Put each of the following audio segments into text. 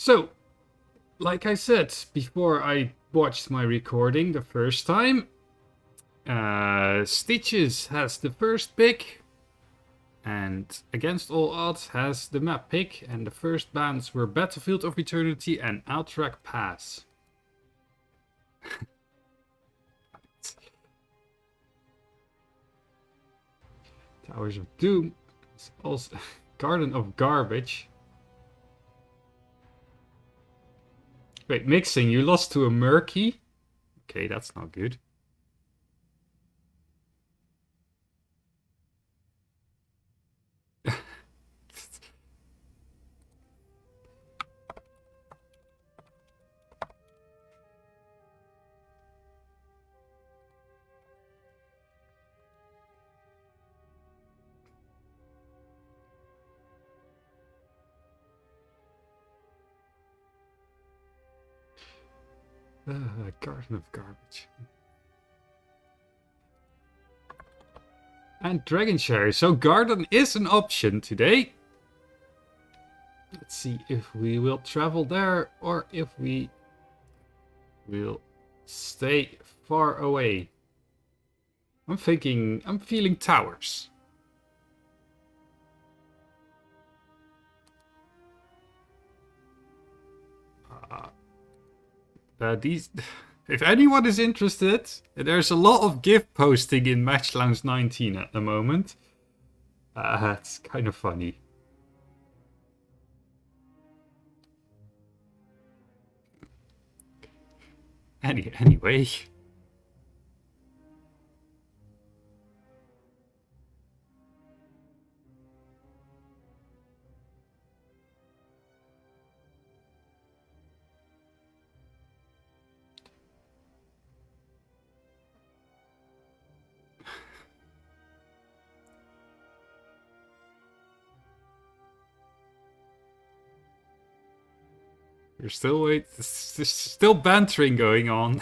So, like I said before I watched my recording the first time, Stitches has the first pick, and Against All Odds has the map pick, and the first bands were Battlefield of Eternity and Outrack Pass. Towers of Doom is also Garden of Garbage. Wait, mixing, you lost to a Murky? Okay, that's not good. Garden of Garbage. And Dragon Cherry. So Garden is an option today. Let's see if we will travel there or if we will stay far away. I'm feeling towers. These, if anyone is interested, there's a lot of GIF posting in Match Lounge 19 at the moment. It's kind of funny. Anyway. You're still there's still bantering going on.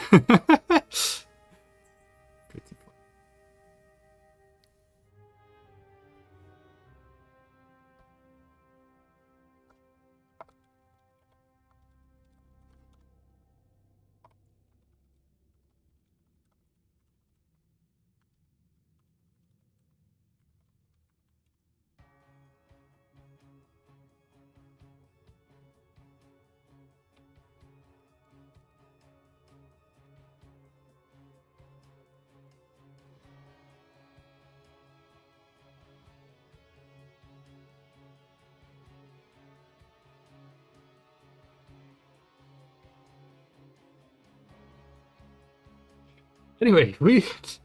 Anyway, it's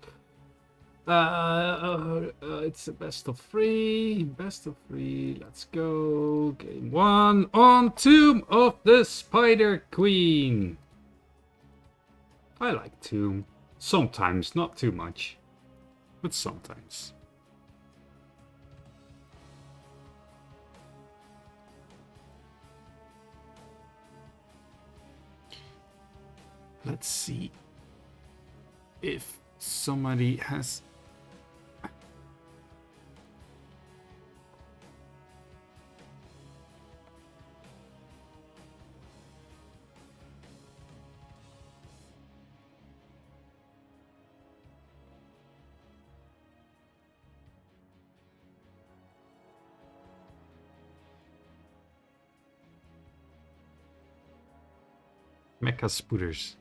a best of three. Best of three. Let's go. Game one on Tomb of the Spider Queen. I like Tomb. Sometimes, not too much. But sometimes. Let's see if somebody has... Mecha Spooters.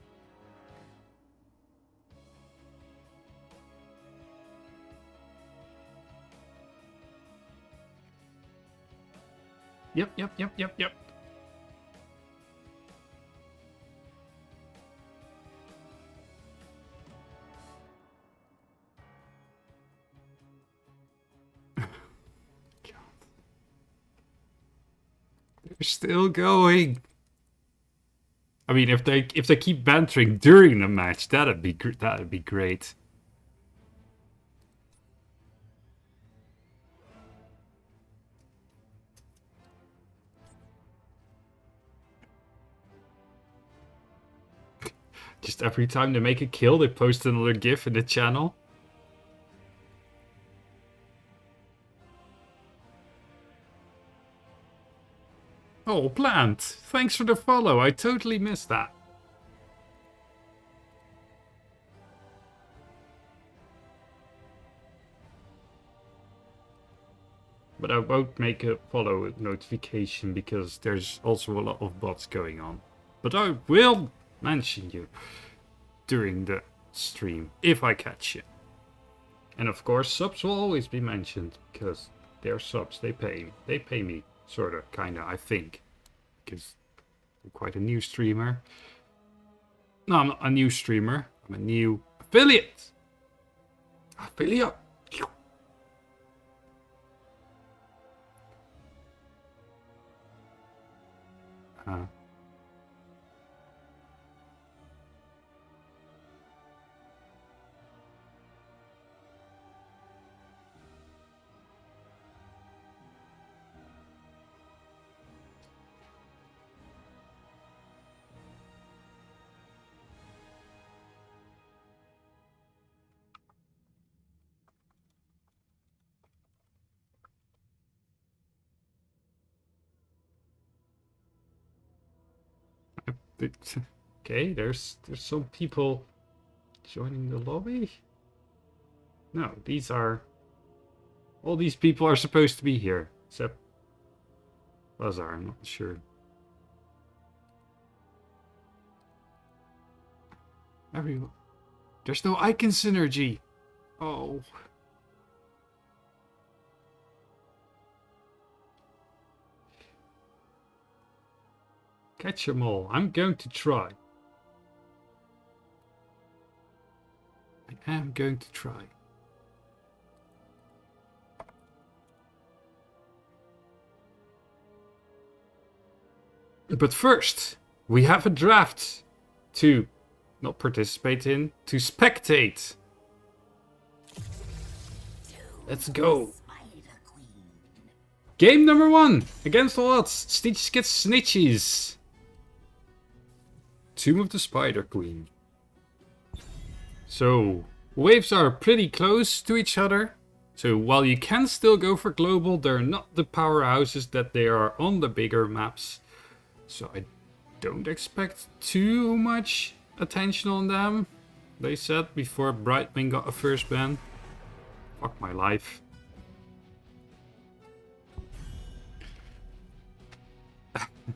Yep. They're still going. I mean, if they keep bantering during the match, that'd be great. Just every time they make a kill, they post another GIF in the channel. Oh, Plant, thanks for the follow. I totally missed that. But I won't make a follow notification because there's also a lot of bots going on. But I will mention you during the stream if I catch you. And of course, subs will always be mentioned because they're subs. They pay me, sort of, kind of, I think. Because I'm quite a new streamer. No, I'm not a new streamer. I'm a new affiliate. Affiliate. Okay, there's some people joining the lobby. No, these are... All these people are supposed to be here, except Lazar, I'm not sure. Everyone... There's no icon synergy! Oh... Catch them all. I'm going to try. I am going to try. But first, we have a draft to not participate in, to spectate. Let's go. Game number 1 against all odds. Stitches gets snitches. Tomb of the Spider Queen. So, waves are pretty close to each other. So while you can still go for global, they're not the powerhouses that they are on the bigger maps. So I don't expect too much attention on them. They said before Brightwing got a first ban. Fuck my life.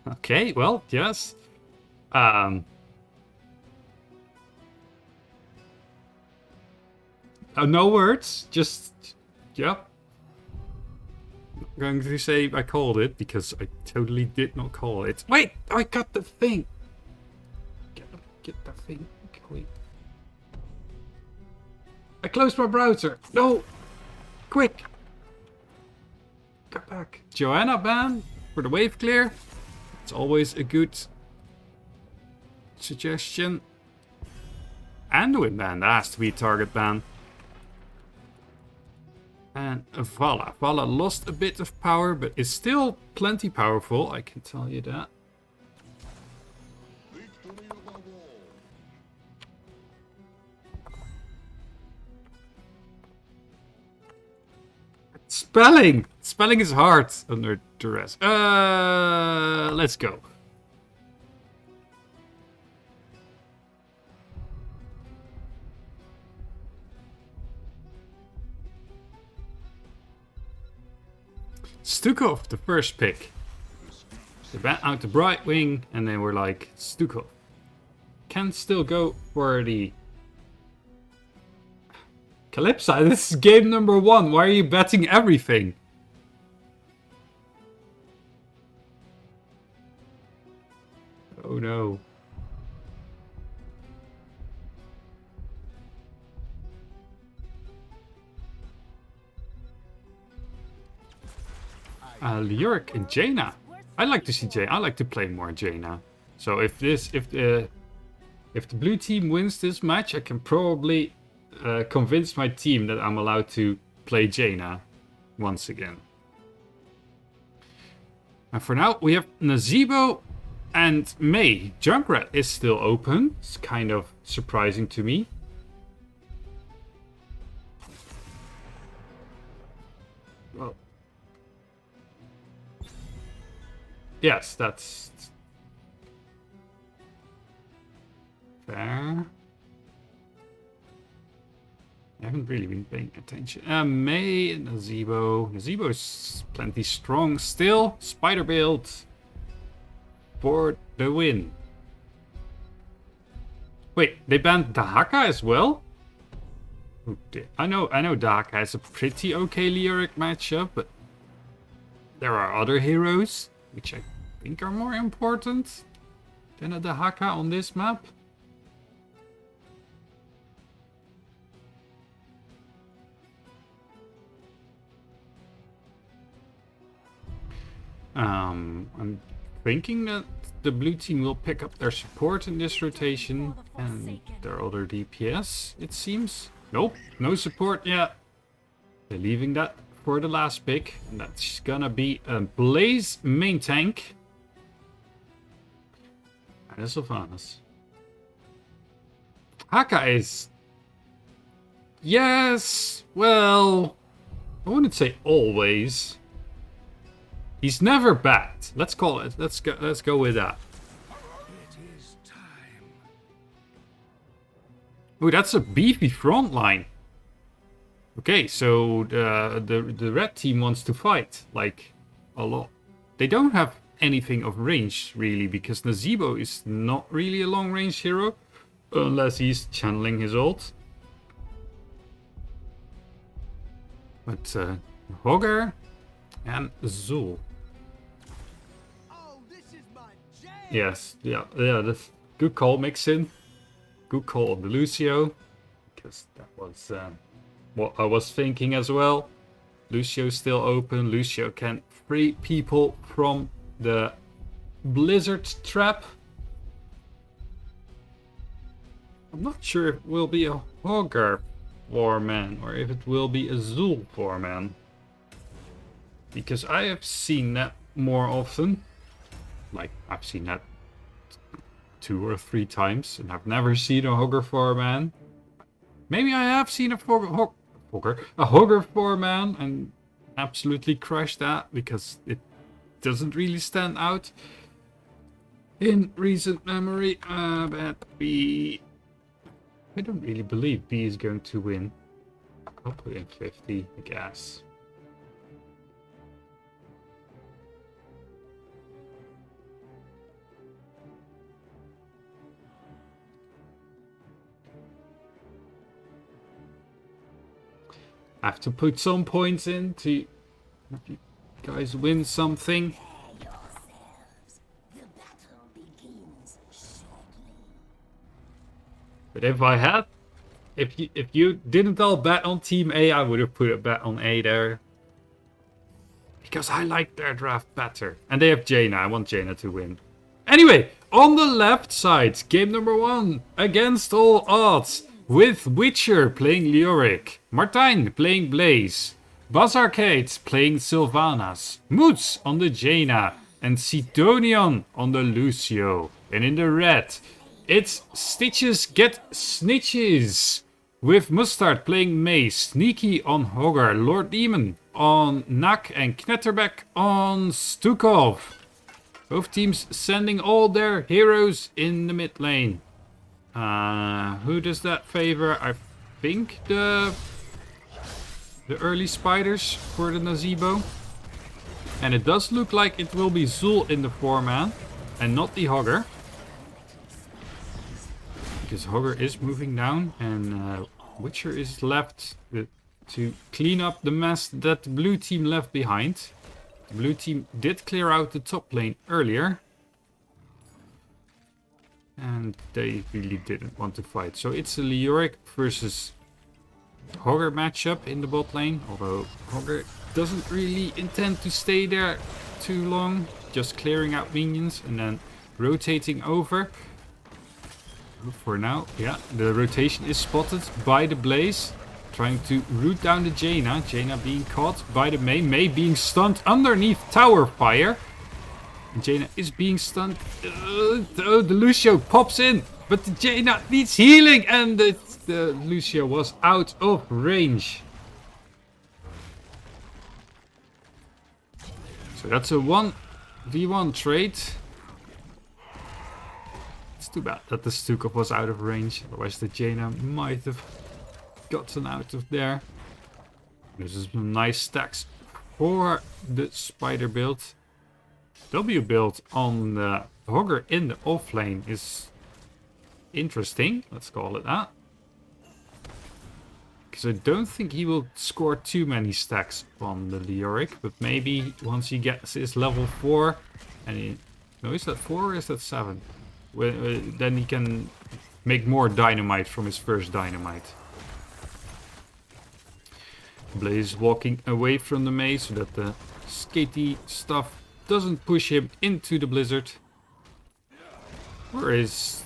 Okay, well, yes. No words, just, yeah. I'm going to say I called it because I totally did not call it. Wait, I got the thing. Get the thing. Wait. I closed my browser. No, quick. Get back. Joanna ban for the wave clear. It's always a good suggestion. Anduin ban, that has to be a target ban. And Vala. Vala lost a bit of power, but is still plenty powerful, I can tell you that. Spelling! Spelling is hard under duress. Let's go. Stukov, the first pick. They banned out the Brightwing, and then we're like, Stukov. Can still go for the Calypso. This is game number 1. Why are you betting everything? Oh no. Lyric and Jaina. I like to see Jaina. I like to play more Jaina. So if the blue team wins this match, I can probably convince my team that I'm allowed to play Jaina once again. And for now, we have Nazebo and May. Junkrat is still open. It's kind of surprising to me. Well, Yes, that's fair. I haven't really been paying attention. May and Nazebo. Nazebo is plenty strong still. Spider build for the win. Wait, they banned Dahaka as well? I know Dahaka has a pretty okay Leoric matchup, but there are other heroes which I think are more important than a Dahaka on this map. I'm thinking that the blue team will pick up their support in this rotation and their other DPS, it seems. Nope, no support yet. They're leaving that for the last pick, and that's gonna be a Blaze main tank. And a Sylvanas. Haka is... Yes, well... I wouldn't say always. He's never bad. Let's call it. Let's go with that. It is time. Oh, that's a beefy front line. Okay, so the red team wants to fight like a lot. They don't have anything of range really, because Nazebo is not really a long range hero unless he's channeling his ult. But Hogger and Zul. Yes, yeah, that's good call, Mixin. Good call on the Lucio, because that was what I was thinking as well. Lucio's still open. Lucio can free people from the blizzard trap. I'm not sure if it will be a Hogger 4-man or if it will be a Zul 4-man, because I have seen that more often. Like, I've seen that 2 or 3 times, and I've never seen a Hogger 4-man. Maybe I have seen a Hogger 4-man and absolutely crushed that, because it doesn't really stand out in recent memory. But B... I don't really believe B is going to win. I'll put in 50, I guess. I have to put some points in to have you guys win something. But if I had, if you didn't all bet on Team A, I would have put a bet on A there, because I like their draft better. And they have Jaina. I want Jaina to win. Anyway, on the left side, game number 1 against all odds. With Witcher playing Leoric, Martijn playing Blaze, Buzz Arcade playing Sylvanas, Moots on the Jaina, and Sidonion on the Lucio. And in the red, it's Stitches get Snitches, with Mustard playing May, Sneaky on Hogger, Lord Demon on Nak, and Knetterbeck on Stukov. Both teams sending all their heroes in the mid lane. Who does that favor? I think the early spiders for the Nazebo. And it does look like it will be Zul in the 4-man and not the Hogger. Because Hogger is moving down and Witcher is left to clean up the mess that the blue team left behind. The blue team did clear out the top lane earlier. And they really didn't want to fight. So it's a Leoric versus Hogger matchup in the bot lane. Although Hogger doesn't really intend to stay there too long. Just clearing out minions and then rotating over. For now, yeah, the rotation is spotted by the Blaze. Trying to root down the Jaina. Jaina being caught by the May. May being stunned underneath tower fire. Jaina is being stunned. The Lucio pops in, but the Jaina needs healing, and the Lucio was out of range. So that's a 1 V1 trade. It's too bad that the Stukov was out of range. Otherwise the Jaina might have gotten out of there. This is some nice stacks for the spider build. W build on the Hogger in the off lane is interesting. Let's call it that. Because I don't think he will score too many stacks on the Leoric. But maybe once he gets his level 4. And he... No, is that 4 or is that 7? Then he can make more dynamite from his first dynamite. Blaze walking away from the maze so that the skatey stuff doesn't push him into the blizzard. Or is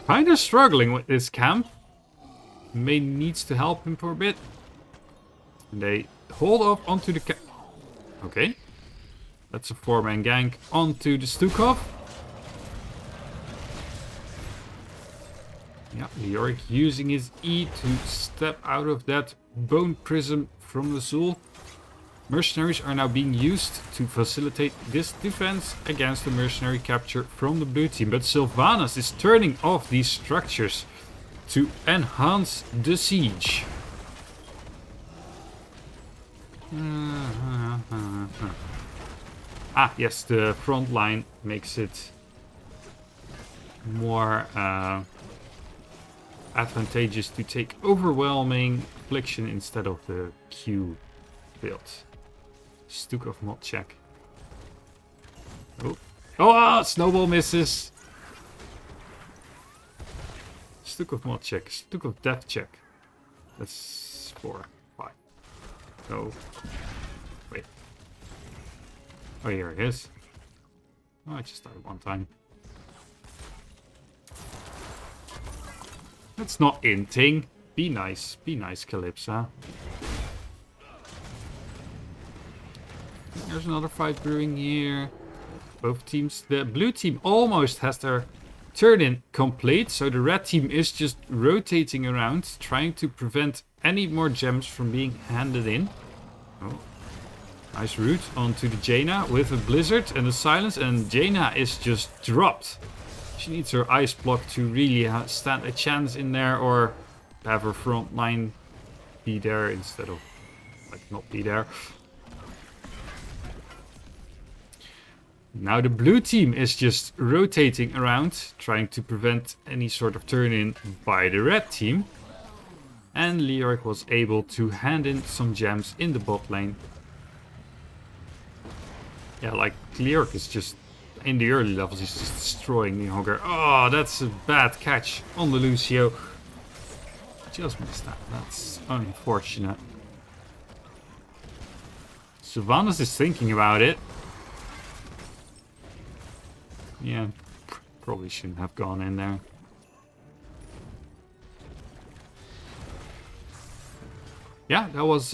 kind of struggling with this camp. May needs to help him for a bit. And they hold off onto the camp. Okay. That's a 4-man gank onto the Stukov. Yeah, Leoric using his E to step out of that bone prism from the Zul. Mercenaries are now being used to facilitate this defense against the mercenary capture from the blue team. But Sylvanas is turning off these structures to enhance the siege. Ah, yes, the front line makes it more advantageous to take overwhelming affliction instead of the Q build. Stukov mod check. Oh, snowball misses. Stukov mod check. Stukov death check. That's 4, 5. No. Wait. Oh, here it is. Oh, I just died one time. That's not inting. Be nice, Calypsa. There's another fight brewing here. Both teams. The blue team almost has their turn-in complete. So the red team is just rotating around, trying to prevent any more gems from being handed in. Oh. Nice route onto the Jaina with a blizzard and a silence. And Jaina is just dropped. She needs her ice block to really stand a chance in there, or have her front line be there instead of like not be there. Now the blue team is just rotating around, trying to prevent any sort of turn-in by the red team. And Leoric was able to hand in some gems in the bot lane. Yeah, like Leoric is just... In the early levels, he's just destroying the Hogger. Oh, that's a bad catch on the Lucio. Just missed that. That's unfortunate. Sylvanas is thinking about it. Yeah, probably shouldn't have gone in there. Yeah, that was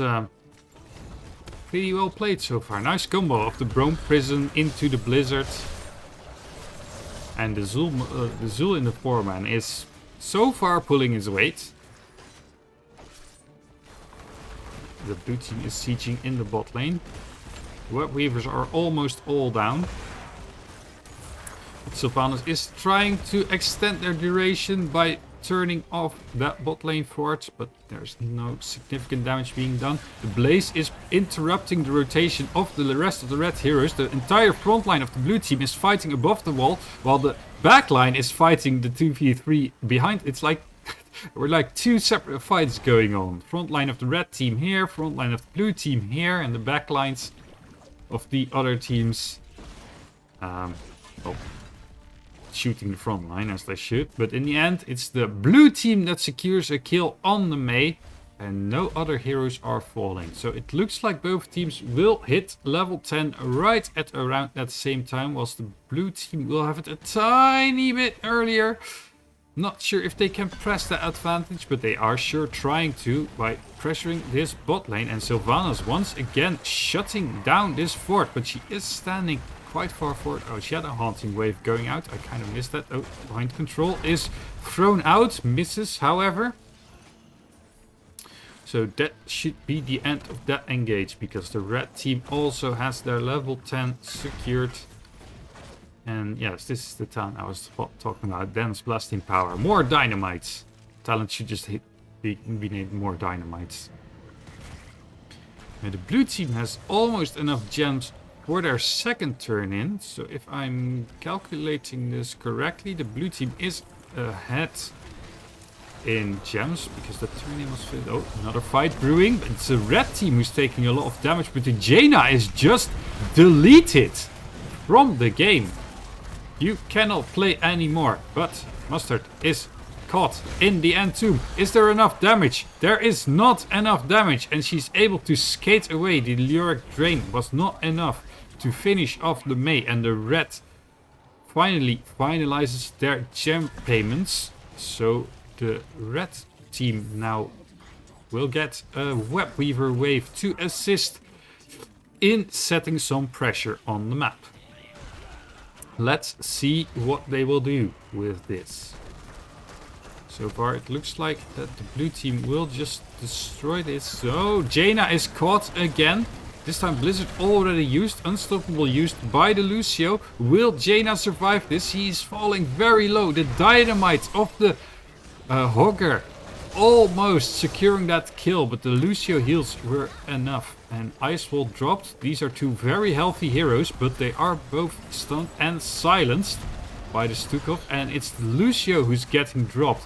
pretty well played so far. Nice combo of the Brome Prison into the Blizzard. And the Zul in the 4-man is so far pulling his weight. The blue team is sieging in the bot lane. The Web Weavers are almost all down. But Sylvanas is trying to extend their duration by turning off that bot lane fort, but there's no significant damage being done. The Blaze is interrupting the rotation of the rest of the red heroes. The entire front line of the blue team is fighting above the wall, while the back line is fighting the 2v3 behind. It's like we're like two separate fights going on. Front line of the red team here, front line of the blue team here, and the back lines of the other teams shooting the front line as they should. But in the end, it's the blue team that secures a kill on the Mei, and no other heroes are falling. So it looks like both teams will hit level 10 right at around that same time, whilst the blue team will have it a tiny bit earlier. Not sure if they can press that advantage, but they are sure trying to by pressuring this bot lane. And Sylvanas once again shutting down this fort, but she is standing quite far forward. Oh, she had a haunting wave going out. I kind of missed that. Oh, mind control is thrown out. Misses, however. So that should be the end of that engage, because the red team also has their level 10 secured. And yes, this is the town I was talking about. Dense blasting power. More dynamites. Talent should just be named more dynamites. Now the blue team has almost enough gems for their second turn in. So if I'm calculating this correctly, the blue team is ahead in gems, because the turn in was filled. Oh, another fight brewing. It's a red team who's taking a lot of damage, but the Jaina is just deleted from the game. You cannot play anymore. But Mustard is caught in the end tomb. Is there enough damage? There is not enough damage, and she's able to skate away. The lyric drain was not enough to finish off the Mei, and the red finally finalizes their gem payments. So the red team now will get a web weaver wave to assist in setting some pressure on the map. Let's see what they will do with this. So far it looks like that the blue team will just destroy this. So Jaina is caught again. This time Blizzard already used. Unstoppable used by the Lucio. Will Jaina survive this? He is falling very low. The dynamite of the Hogger almost securing that kill, but the Lucio heals were enough. And Ice Wall dropped. These are two very healthy heroes, but they are both stunned and silenced by the Stukov. And it's the Lucio who's getting dropped.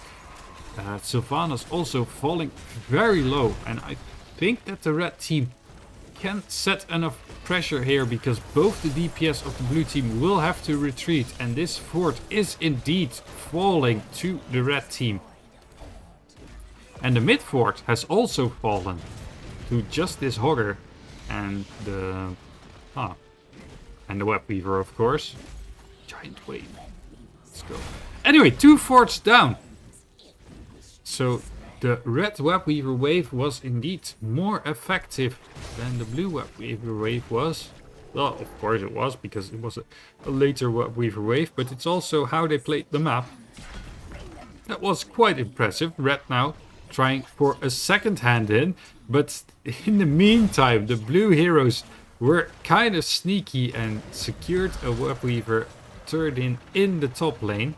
Sylvana's also falling very low. And I think that the red team can set enough pressure here, because both the DPS of the blue team will have to retreat. And this fort is indeed falling to the red team. And the mid fort has also fallen to just this Hogger and the Web Weaver, of course. Giant wave. Let's go. Anyway, 2 forts down. So the red Web Weaver wave was indeed more effective than the blue Web Weaver wave was. Well, of course it was, because it was a later Web Weaver wave, but it's also how they played the map. That was quite impressive. Red now trying for a second hand in, but in the meantime the blue heroes were kind of sneaky and secured a Web Weaver turn in the top lane,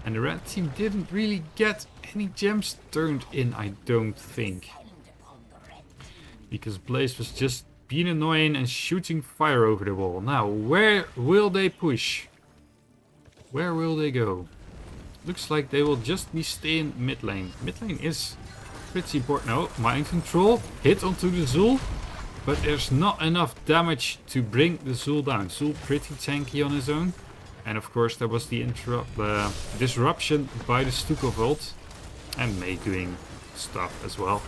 and the red team didn't really get any gems turned in, I don't think, because Blaze was just being annoying and shooting fire over the wall. Now where will they push? Where will they go? Looks like they will just be staying mid lane. Mid lane is pretty important. No, mind control. Hit onto the Zul. But there's not enough damage to bring the Zul down. Zul pretty tanky on his own. And of course there was the disruption by the Stukov ult. And Mei doing stuff as well.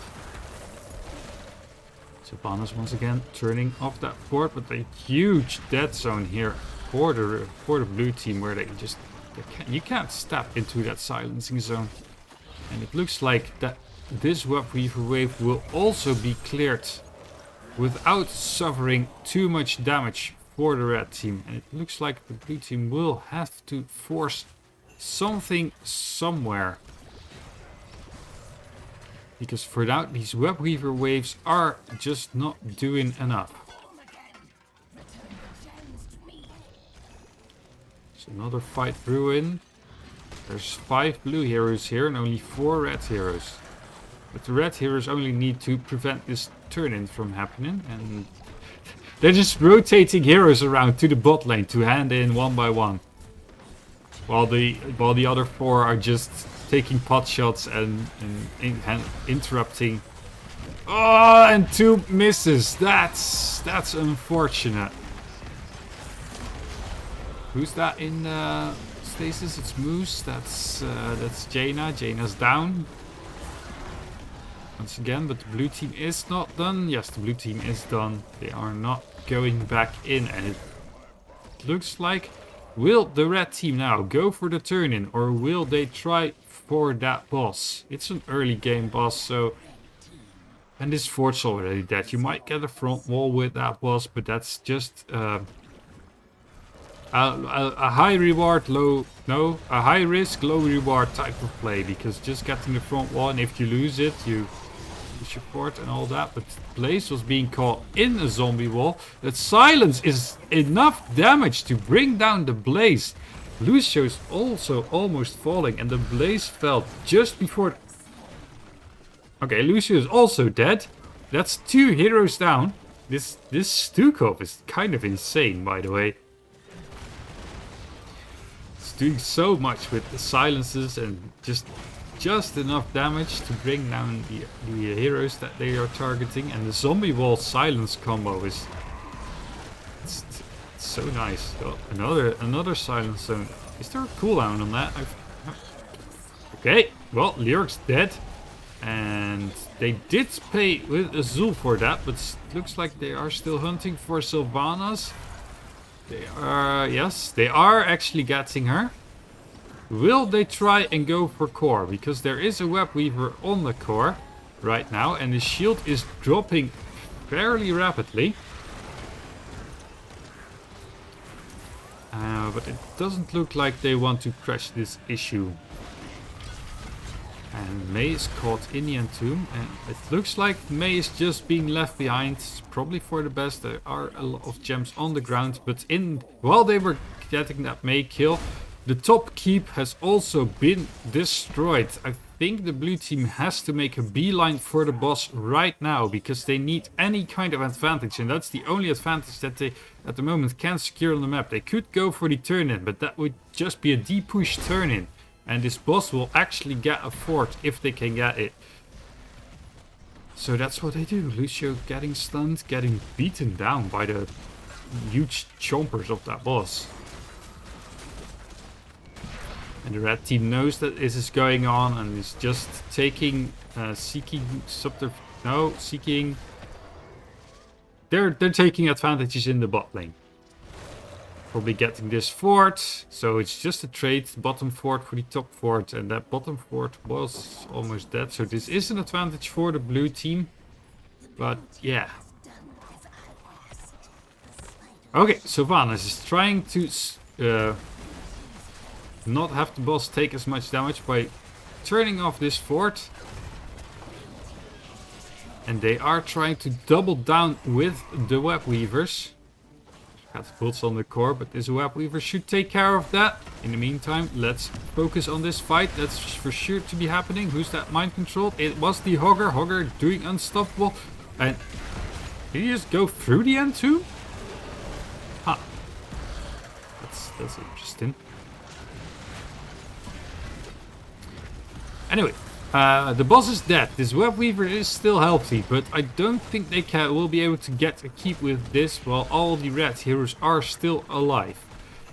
Sylvanas once again turning off that fort. But a huge dead zone here for the blue team, where they just... you can't step into that silencing zone. And it looks like that this Web Weaver wave will also be cleared without suffering too much damage for the red team. And it looks like the blue team will have to force something somewhere. Because for now these Web Weaver waves are just not doing enough. Another fight brewing. There's 5 blue heroes here and only 4 red heroes. But the red heroes only need to prevent this turn-in from happening. And they're just rotating heroes around to the bot lane to hand in one by one. While the other 4 are just taking pot shots and interrupting. Oh, and 2 misses. That's unfortunate. Who's that in stasis? It's Moose. That's Jaina. Jaina's down. Once again, but the blue team is not done. Yes, the blue team is done. They are not going back in. And it looks like, will the red team now go for the turn-in? Or will they try for that boss? It's an early game boss, so... And this fort's already dead. You might get a front wall with that boss, but that's just... a high reward, a high risk, low reward type of play, because just getting the front wall, and if you lose it, you capture fort and all that, but Blaze was being caught in a zombie wall. That silence is enough damage to bring down the Blaze. Lucio's also almost falling, and the Blaze fell just before... Okay, Lucio is also dead. That's 2 heroes down. This Stukov is kind of insane, by the way. It's doing so much with the silences and just enough damage to bring down the heroes that they are targeting. And the zombie wall silence combo is... It's so nice. Oh, another silence zone. Is there a cooldown on that? Okay, well, Lyrics dead. And they did pay with Azul for that, but looks like they are still hunting for Sylvanas. They are, yes, they are actually getting her. Will they try and go for core? Because there is a web weaver on the core right now, and the shield is dropping fairly rapidly. But it doesn't look like they want to crash this issue. And Mei is caught in the entomb, and it looks like Mei is just being left behind. It's probably for the best. There are a lot of gems on the ground, but while they were getting that Mei kill, the top keep has also been destroyed. I think the blue team has to make a beeline for the boss right now, because they need any kind of advantage, and that's the only advantage that they at the moment can secure on the map. They could go for the turn-in, but that would just be a D-push turn-in. And this boss will actually get a fort if they can get it. So that's what they do. Lucio getting stunned, getting beaten down by the huge chompers of that boss. And the red team knows that this is going on and is just taking, seeking. They're taking advantages in the bot lane. Probably getting this fort, so it's just a trade, bottom fort for the top fort, and that bottom fort was almost dead, so this is an advantage for the blue team, but yeah. Okay, Sylvanas is trying to not have the boss take as much damage by turning off this fort, and they are trying to double down with the web weavers. Catapults on the core, but this web weaver should take care of that. In the meantime, let's focus on this fight. That's for sure to be happening. Who's that mind controlled? It was the Hogger. Hogger doing unstoppable. And did he just go through the end too? Huh. That's interesting. Anyway, the boss is dead. This web weaver is still healthy, but I don't think they will be able to get a keep with this while all the red heroes are still alive.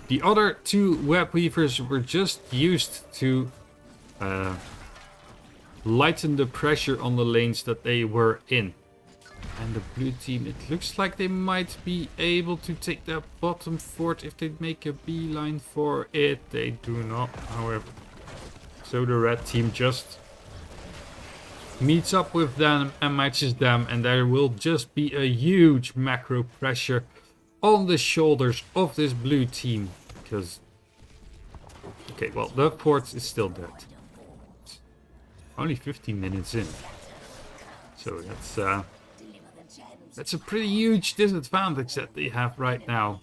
The other 2 web weavers were just used to lighten the pressure on the lanes that they were in. And the blue team, it looks like they might be able to take that bottom fort if they make a beeline for it. They do not, however. So the red team just meets up with them and matches them, and there will just be a huge macro pressure on the shoulders of this blue team, because okay, well, the fort is still dead. Only 15 minutes in, so that's a pretty huge disadvantage that they have right now.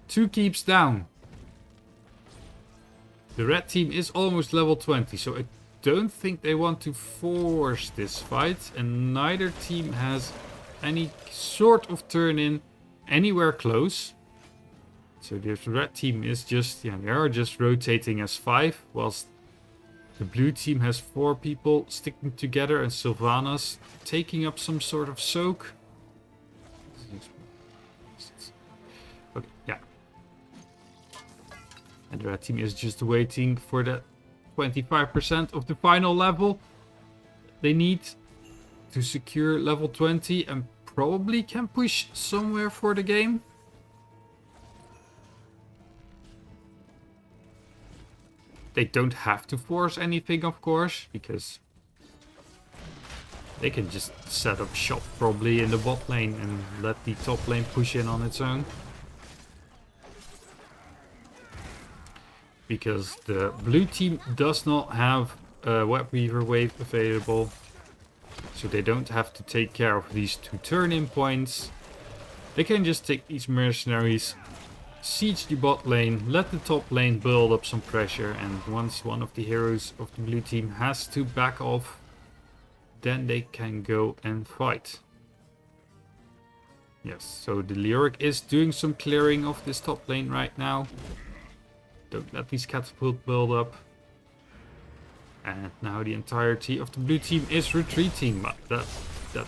2 keeps down. The red team is almost level 20, so I don't think they want to force this fight, and neither team has any sort of turn-in anywhere close. So the red team is just, yeah, they are just rotating as 5, whilst the blue team has 4 people sticking together, and Sylvanas taking up some sort of soak. Okay, yeah. And the red team is just waiting for that 25% of the final level they need to secure level 20 and probably can push somewhere for the game. They don't have to force anything, of course, because they can just set up shop probably in the bot lane and let the top lane push in on its own. Because the blue team does not have a web weaver wave available. So they don't have to take care of these 2 turn-in points. They can just take these mercenaries, siege the bot lane, let the top lane build up some pressure, and once one of the heroes of the blue team has to back off, then they can go and fight. Yes, so the Leoric is doing some clearing of this top lane right now. Don't let these catapult build up. And now the entirety of the blue team is retreating, but that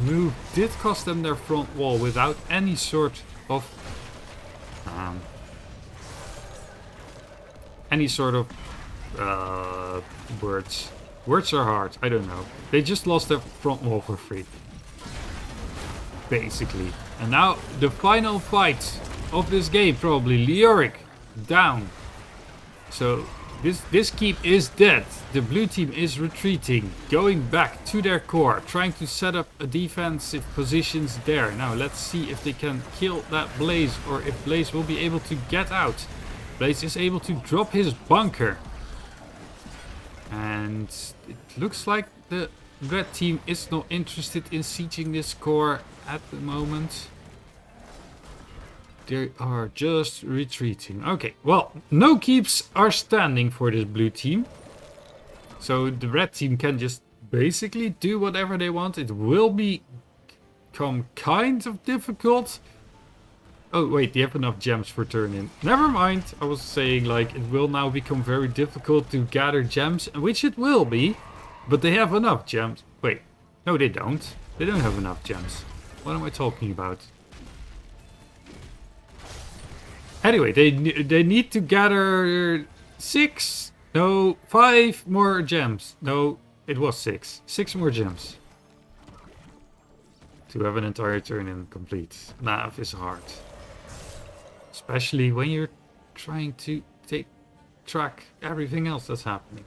move did cost them their front wall without any sort of words. Words are hard, I don't know. They just lost their front wall for free, basically. And now the final fight of this game, probably Leoric down. So this keep is dead. The blue team is retreating, going back to their core, trying to set up a defensive positions there. Now let's see if they can kill that Blaze, or if Blaze will be able to get out. Blaze is able to drop his bunker. And it looks like the red team is not interested in sieging this core at the moment. They are just retreating. Okay, well, no keeps are standing for this blue team. So the red team can just basically do whatever they want. It will become kind of difficult. Oh, wait, they have enough gems for turn-in. Never mind. I was saying, like, it will now become very difficult to gather gems, which it will be. But they have enough gems. Wait, no, they don't. They don't have enough gems. What am I talking about? Anyway, they need to gather 5 more gems. No, it was 6. 6 more gems. To have an entire turn-in complete. Nav is hard. Especially when you're trying to track everything else that's happening.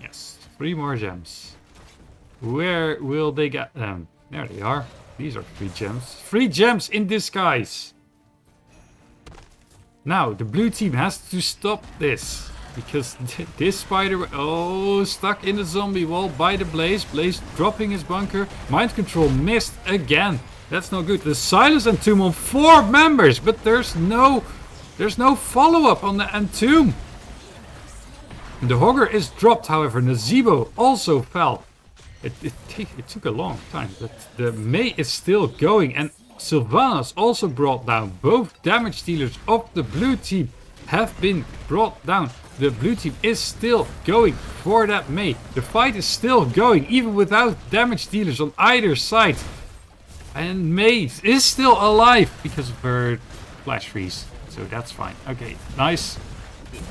Yes, 3 more gems. Where will they get them? There they are. These are 3 gems. 3 gems in disguise. Now, the blue team has to stop this. Because this spider... Oh, stuck in the zombie wall by the Blaze. Blaze dropping his bunker. Mind control missed again. That's not good. The silence entomb on 4 members. But there's no follow-up on the entomb. The Hogger is dropped, however. Nazeebo also fell. It took a long time, but the Mei is still going, and Sylvanas also brought down. Both damage dealers of the blue team have been brought down. The blue team is still going for that Mei. The fight is still going, even without damage dealers on either side. And Mei is still alive because of her flash freeze, so that's fine. Okay, nice.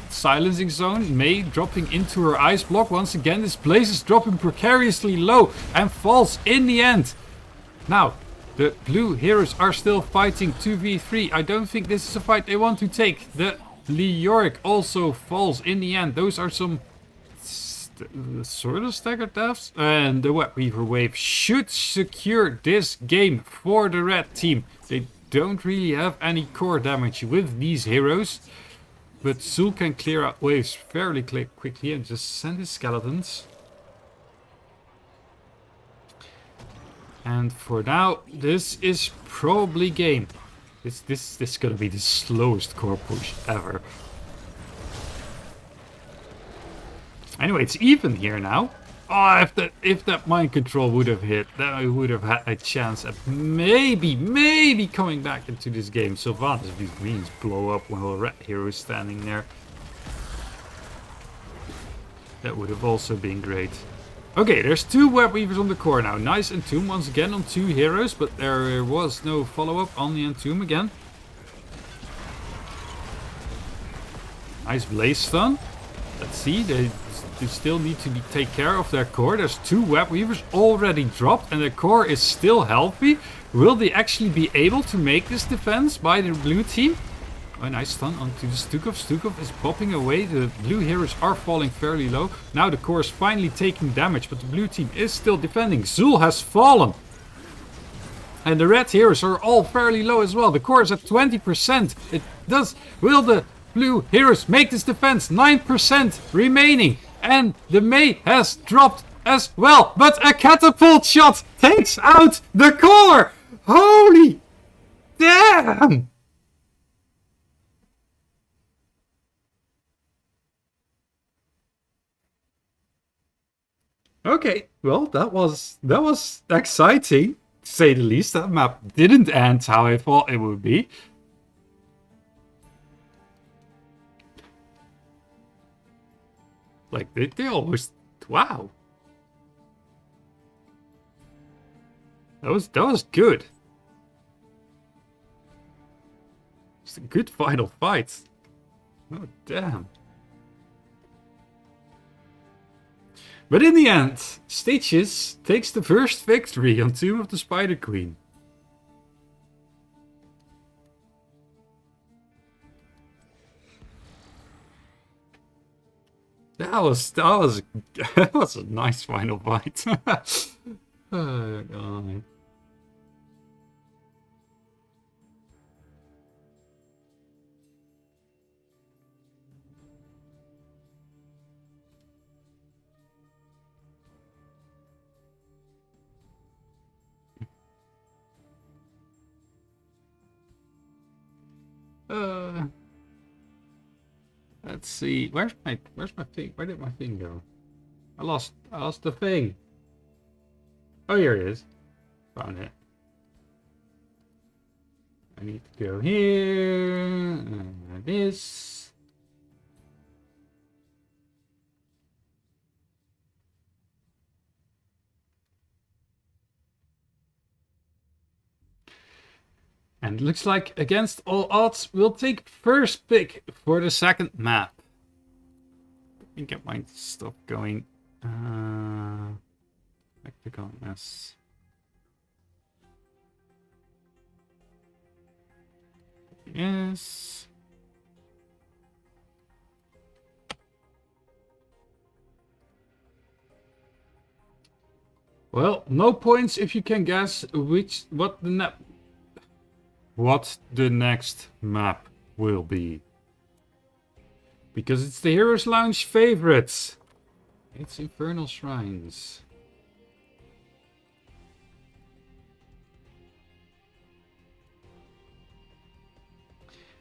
Silencing zone. Mei dropping into her ice block. Once again, this Blaze is dropping precariously low and falls in the end. Now, the blue heroes are still fighting 2v3. I don't think this is a fight they want to take. The Leoric also falls in the end. Those are some sort of staggered deaths. And the Web Weaver wave should secure this game for the red team. They don't really have any core damage with these heroes. But Zul can clear out waves fairly quickly and just send his skeletons. And for now, this is probably game. This is gonna be the slowest core push ever. Anyway, it's even here now. Oh, if that mind control would have hit, then I would have had a chance at maybe coming back into this game. Sylvanas, these greens blow up while a red hero is standing there. That would have also been great. Okay, there's 2 Web Weavers on the core now. Nice Entomb once again on 2 heroes, but there was no follow-up on the Entomb again. Nice Blaze stun. Let's see, they still need to take care of their core. There's 2 Web Weavers already dropped and the core is still healthy. Will they actually be able to make this defense by the blue team? Oh, nice stun onto the Stukov. Stukov is popping away. The blue heroes are falling fairly low. Now the core is finally taking damage, but the blue team is still defending. Zul has fallen. And the red heroes are all fairly low as well. The core is at 20%. Will the blue heroes make this defense? 9% remaining. And the May has dropped as well. But a catapult shot takes out the core. Holy damn. Okay, well, that was exciting, to say the least. That map didn't end how I thought it would be. Like they almost, wow. That was good. It's a good final fight. Oh damn. But in the end, Snitches takes the first victory on Tomb of the Spider Queen. That was that was a nice final fight. Oh god. Let's see. Where's my thing? Where did my thing go? I lost the thing. Oh, here it is. Found it. I need to go here. And this. And it looks like, against all odds, we'll take first pick for the second map. Let me get my stuff going. Back to Gauntness. Yes. Well, no points if you can guess what the next map will be. Because it's the Heroes Lounge favorites. It's Infernal Shrines.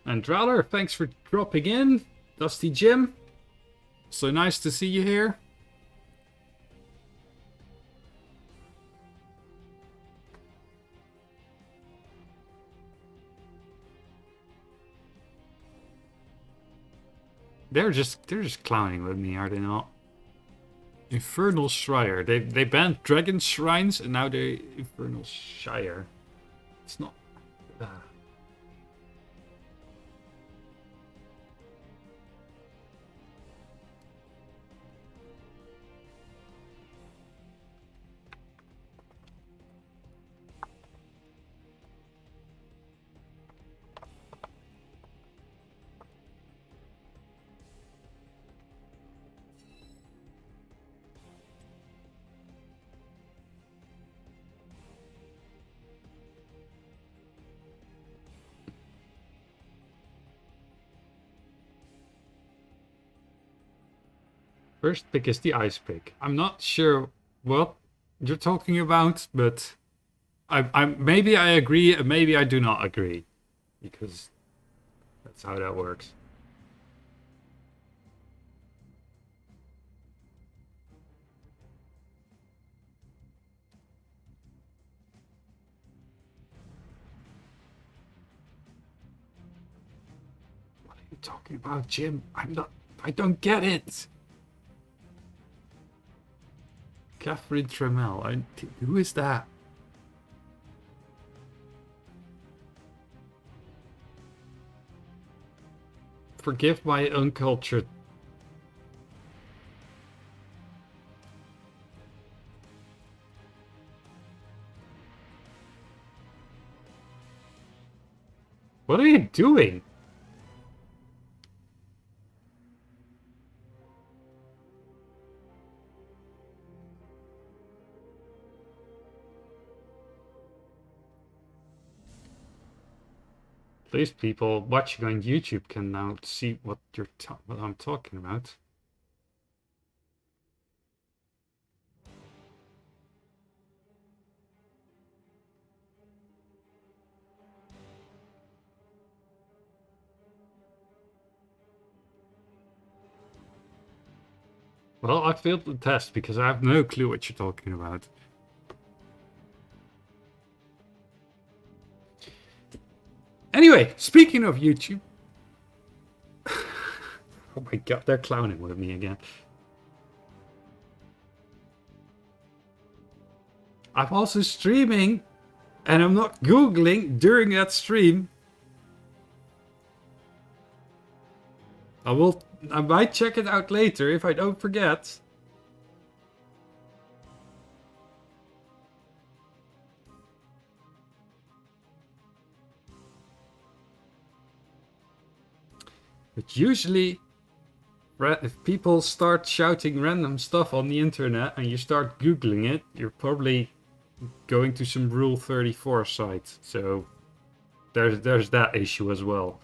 And Drowler, thanks for dropping in. Dusty Jim, so nice to see you here. They're just clowning with me, are they not? Infernal Shire. They banned Dragon Shrines and now they Infernal Shire. It's not. First pick is the ice pick. I'm not sure what you're talking about, but I maybe I agree and maybe I do not agree, because that's how that works. What are you talking about, Jim? I don't get it. Catherine Tremel. Who is that? Forgive my uncultured. What are you doing? At least people watching on YouTube can now see what I'm talking about. Well, I failed the test because I have no clue what you're talking about. Anyway, speaking of YouTube. Oh my god, they're clowning with me again. I'm also streaming, and I'm not Googling during that stream. I might check it out later if I don't forget. But usually, if people start shouting random stuff on the internet and you start Googling it, you're probably going to some Rule 34 site. So there's that issue as well.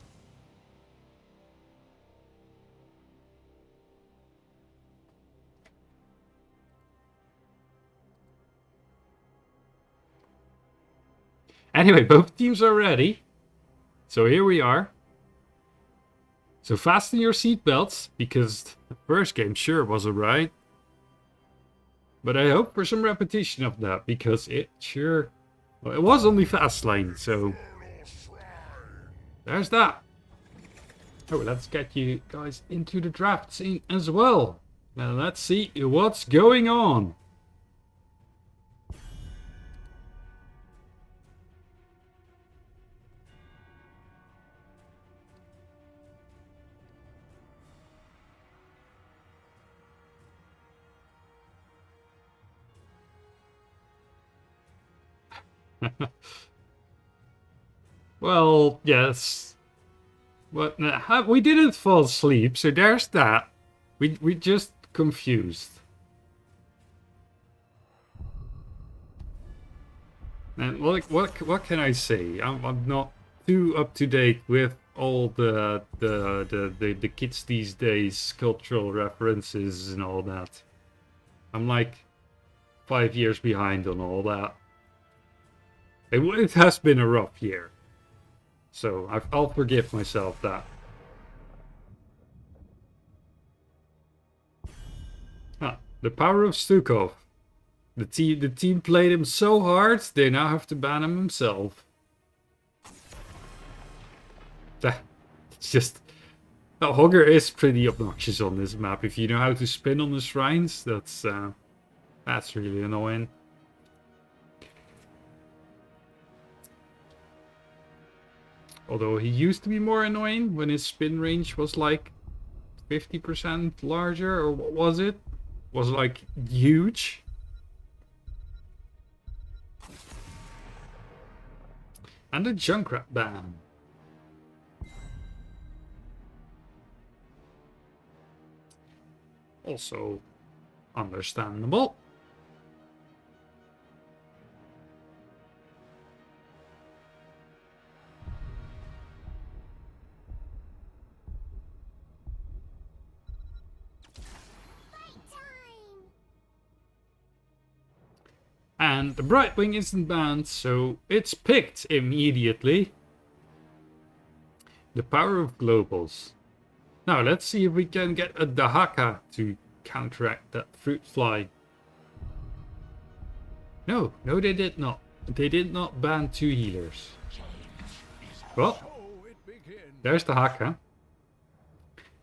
Anyway, both teams are ready. So here we are. So fasten your seatbelts, because the first game sure was alright. But I hope for some repetition of that, because it sure... Well, it was only fast lane, so... There's that. Oh, let's get you guys into the draft scene as well. Now let's see what's going on. Well, yes. But we didn't fall asleep, so there's that. We just confused. And what can I say? I'm not too up to date with all the kids these days, cultural references and all that. I'm like 5 years behind on all that. It has been a rough year. So I'll forgive myself that. Ah, the power of Stukov. The team played him so hard, they now have to ban him himself. It's just... Well, Hogger is pretty obnoxious on this map. If you know how to spin on the shrines, that's really annoying. Although he used to be more annoying when his spin range was like 50% larger, or what was it? Was like huge. And a Junkrat ban. Also understandable. And the Brightwing isn't banned, so it's picked immediately. The power of globals. Now let's see if we can get a Dahaka to counteract that fruit fly. No, they did not. They did not ban 2 healers. Well, there's Dahaka.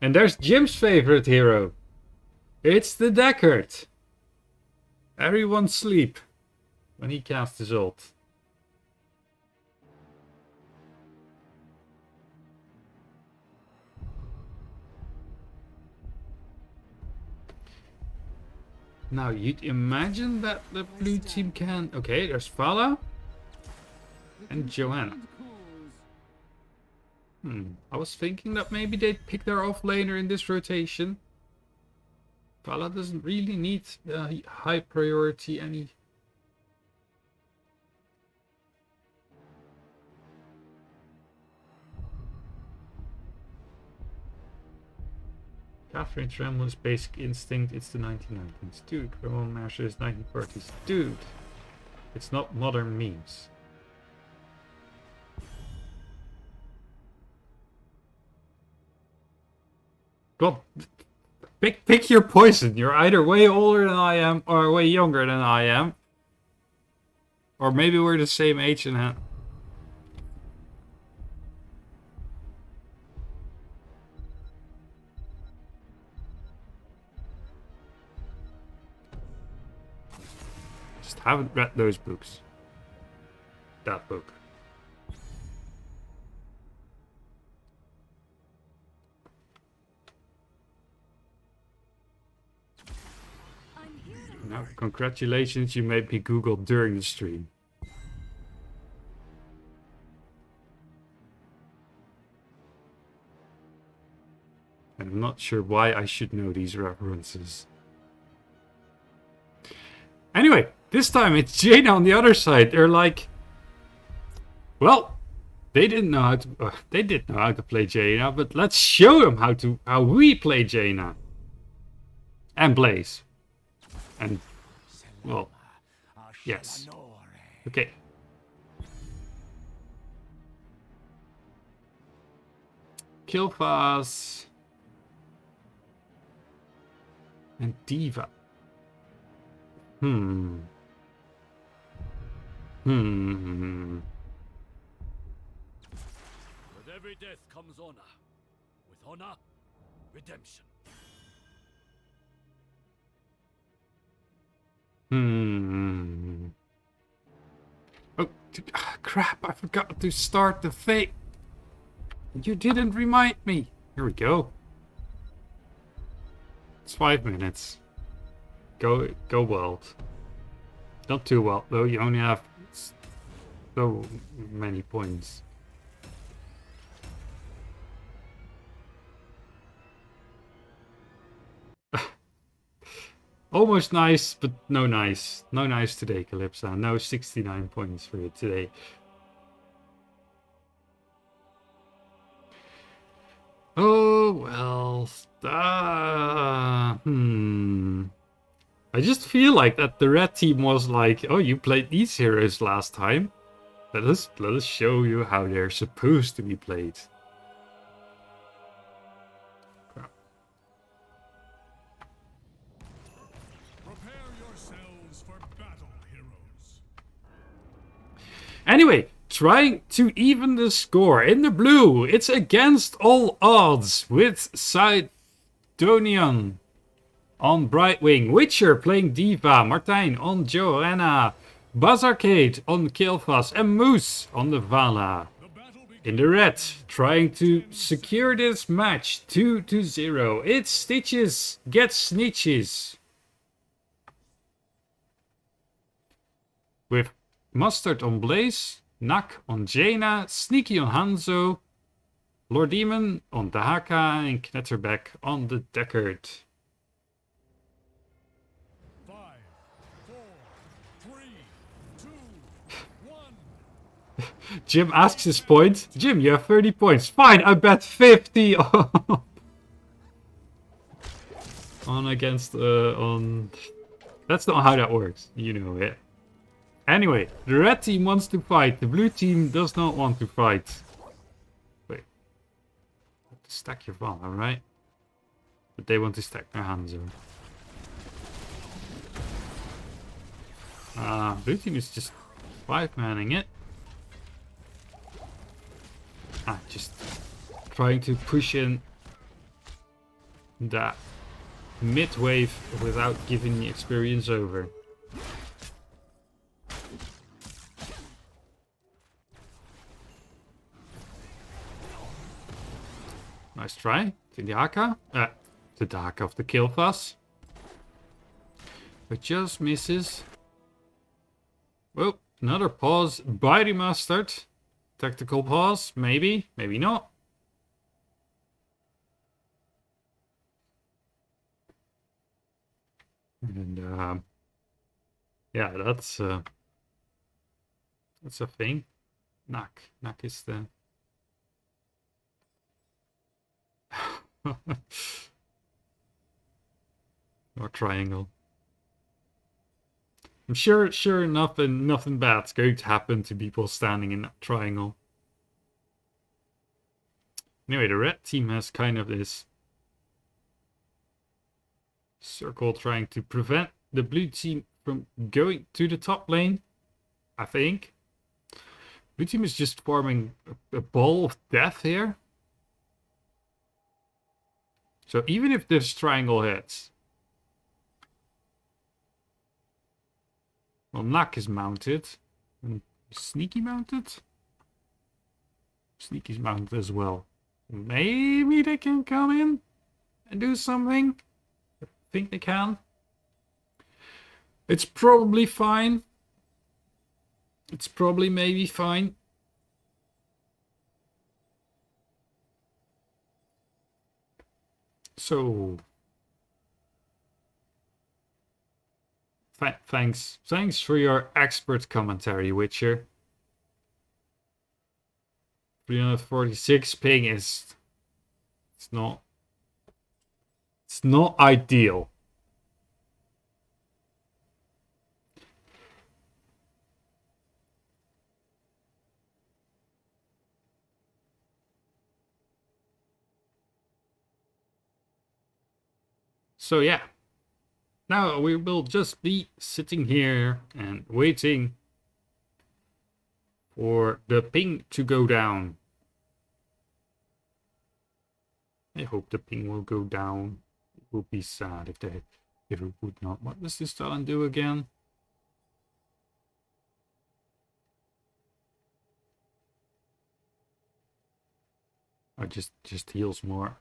And there's Jim's favorite hero. It's the Deckard. Everyone sleep when he casts his ult. Now, you'd imagine that the blue team can... Okay, there's Fala and Joanna. I was thinking that maybe they'd pick their offlaner in this rotation. Fala doesn't really need high priority any... Catherine Trembl's Basic Instinct, it's the 1990s. Dude, Ramon Marshall is 1940s. Dude, it's not modern memes. Well, Pick your poison. You're either way older than I am, or way younger than I am. Or maybe we're the same age and just haven't read those books. That book. Now, congratulations, you made me Google during the stream. And I'm not sure why I should know these references. Anyway, this time it's Jaina on the other side. They're like, well, they didn't know how to. They did know how to play Jaina, but let's show them how we play Jaina and Blaze. And well, yes. Okay. Kilfas and Diva. With every death comes honor. With honor, redemption. Oh, crap, I forgot to start the fate. You didn't remind me. Here we go. It's 5 minutes. Go wild. Not too wild, though. You only have so many points. Almost nice, but no nice. No nice today, Calypso. No 69 points for you today. Oh, well. I just feel like that the red team was like, oh, you played these heroes last time. Let us show you how they're supposed to be played. Anyway, trying to even the score. In the blue, it's against all odds with Sidonian on Brightwing, Witcher playing Diva, Martijn on Joanna, Bazarcade on Kilfas, and Moose on the Vala. In the red, trying to secure this match 2-0. It's Stitches gets Snitches. With Mustard on Blaze, Nak on Jaina, Sneaky on Hanzo, Lord Demon on Dahaka, and Knetterbeck on the Deckard. 5, 4, 3, 2, 1. Jim asks his point. Jim, you have 30 points. Fine, I bet 50 on against on. That's not how that works. You know it. Anyway, the red team wants to fight. The blue team does not want to fight. Wait. Stack your Vala, right? But they want to stack their Hanzo. Blue team is just 5-manning it. Just trying to push in that mid-wave without giving the experience over. Nice try. To the Haka. To the Haka of the Kilfas. But just misses. Oh, another pause by the Mustard. Tactical pause. Maybe. Maybe not. And yeah, that's a thing. Nak is the or triangle. I'm sure nothing bad's going to happen to people standing in that triangle. Anyway, the red team has kind of this Circle trying to prevent the blue team from going to the top lane, I think. Blue team is just forming a ball of death here. So even if this triangle hits... Well, Nak is mounted. And Sneaky mounted? Sneaky's mounted as well. Maybe they can come in and do something. I think they can. It's probably fine. It's probably maybe fine. So... Thanks for your expert commentary, Witcher. 346 ping is... It's not ideal. So yeah. Now we will just be sitting here and waiting for the ping to go down. I hope the ping will go down. It would be sad if it would not. What does this talent do again? Oh, just heals more.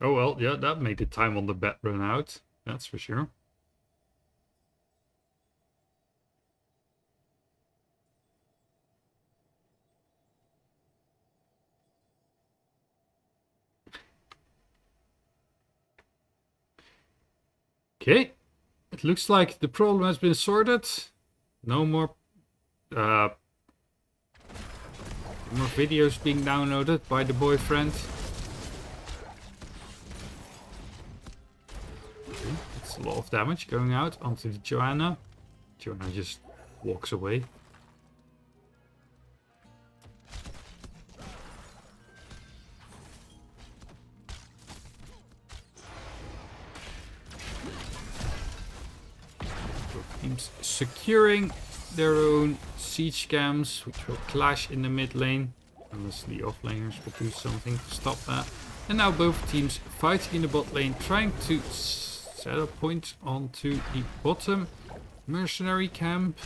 Oh well, yeah, that made the time on the bet run out. That's for sure. Okay, it looks like the problem has been sorted. No more videos being downloaded by the boyfriend. Okay, that's a lot of damage going out onto the Joanna. Joanna just walks away. Teams securing their own siege camps, which will clash in the mid lane, unless the offlaners will do something to stop that. And now both teams fighting in the bot lane, trying to set a point onto the bottom mercenary camp.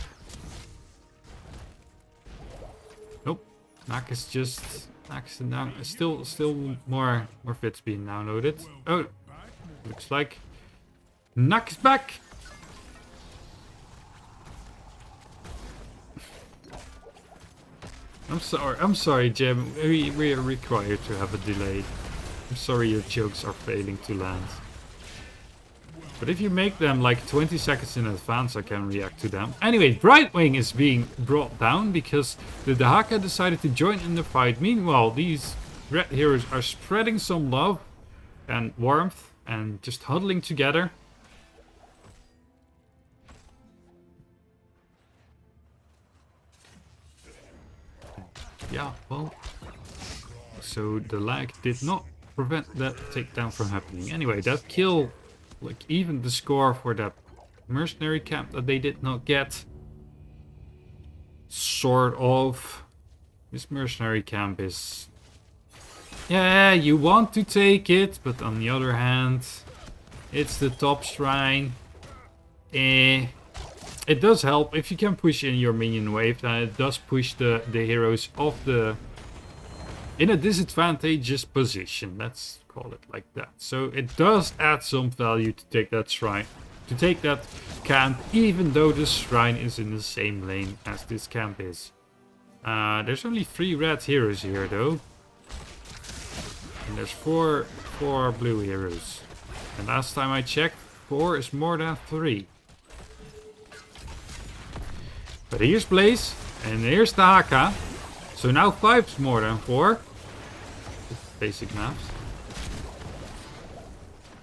Nope, Nak is down. Still more fits being downloaded. Oh, looks like Nak is back. I'm sorry, Jim. We are required to have a delay. I'm sorry your jokes are failing to land. But if you make them like 20 seconds in advance, I can react to them. Anyway, Brightwing is being brought down because the Dahaka decided to join in the fight. Meanwhile, these red heroes are spreading some love and warmth and just huddling together. Yeah, well, so the lag did not prevent that takedown from happening. Anyway, that kill, like even the score for that mercenary camp that they did not get. Sort of. This mercenary camp is... Yeah, you want to take it, but on the other hand, it's the top shrine. It does help if you can push in your minion wave, then it does push the heroes off in a disadvantageous position. Let's call it like that. So it does add some value to take that shrine, to take that camp, even though the shrine is in the same lane as this camp is. There's only 3 red heroes here though. And there's 4 blue heroes. And last time I checked, 4 is more than 3. But here's Blaze, and here's the Haka. So now 5 is more than 4. Basic maths.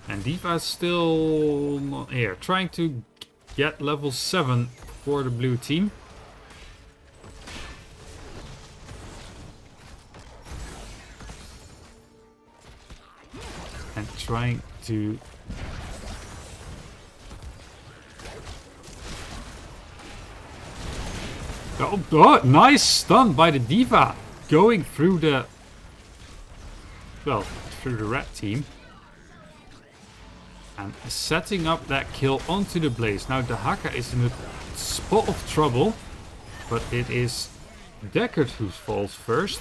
And Div1 is still not here. Trying to get level 7 for the blue team. trying to... Oh, nice stun by the Diva. Going through the... Well, through the red team. And setting up that kill onto the Blaze. Now the Haka is in a spot of trouble. But it is Deckard who falls first.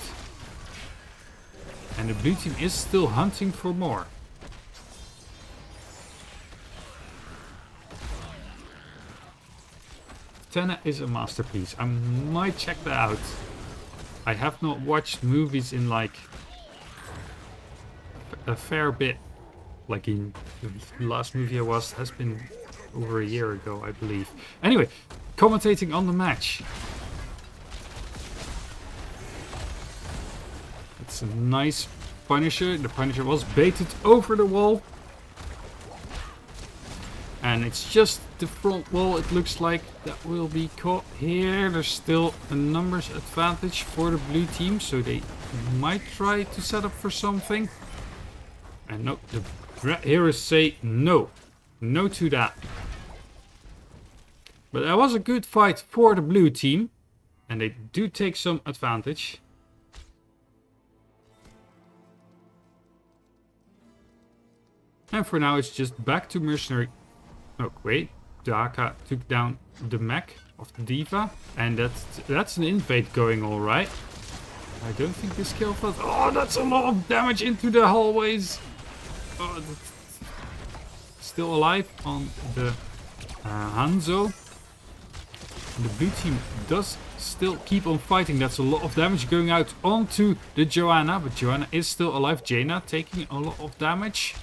And the blue team is still hunting for more. Tenna is a masterpiece. I might check that out. I have not watched movies in like a fair bit. Like in the last movie I watched has been over a year ago, I believe. Anyway, commentating on the match. It's a nice Punisher. The Punisher was baited over the wall. And it's just the front wall, it looks like, that will be caught here. There's still a numbers advantage for the blue team, so they might try to set up for something. And no, the red heroes say no. No to that. But that was a good fight for the blue team. And they do take some advantage. And for now it's just back to mercenary. Oh wait, Daka took down the mech of the Diva. And that's an invade going alright. I don't think this kill felt... Oh, that's a lot of damage into the hallways. Oh, still alive on the Hanzo. The blue team does still keep on fighting. That's a lot of damage going out onto the Joanna. But Joanna is still alive. Jaina taking a lot of damage.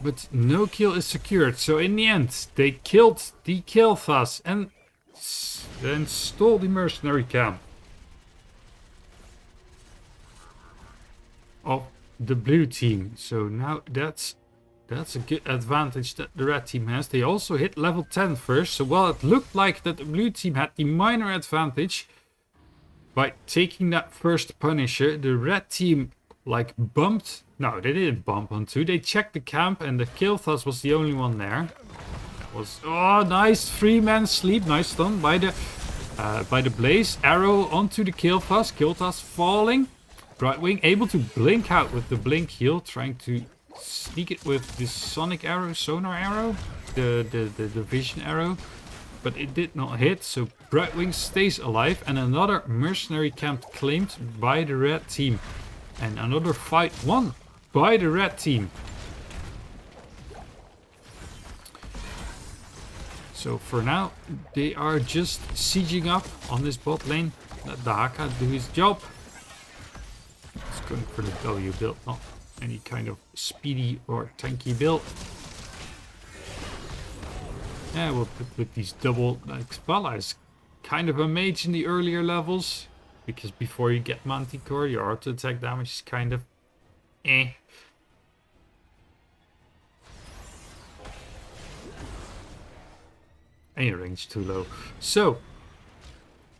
But no kill is secured. So in the end, they killed the Kilthas and then stole the mercenary camp of the blue team. So now that's a good advantage that the red team has. They also hit level 10 first. So while it looked like that the blue team had the minor advantage by taking that first Punisher, the red team like bumped. No, they didn't bump onto. They checked the camp and the Kilthas was the only one there. That was, oh, nice 3-man sleep. Nice stun by the Blaze. Arrow onto the Kilthas. Kilthas falling. Brightwing able to blink out with the blink heal, trying to sneak it with the sonic arrow, sonar arrow, the vision arrow, but it did not hit. So Brightwing stays alive, and another mercenary camp claimed by the red team, and another fight won by the red team. So for now, they are just sieging up on this bot lane. Let the Haka do his job. It's going for the W build, not any kind of speedy or tanky build. Yeah, we'll put with these double, like Spala is kind of a mage in the earlier levels. Because before you get Manticore, your auto attack damage is kind of eh. And your range too low. So,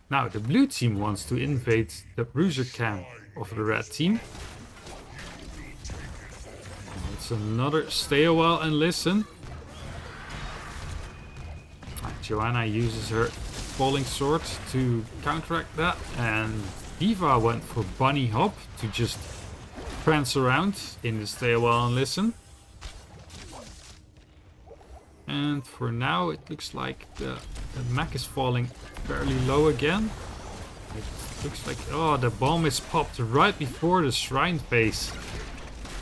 now the blue team wants to invade the bruiser camp of the red team. And it's another stay a while and listen. Joanna uses her falling sword to counteract that, and Diva went for bunny hop to just prance around in the stay a while and listen. And for now it looks like the mech is falling fairly low again. It looks like, oh, the bomb is popped right before the shrine phase.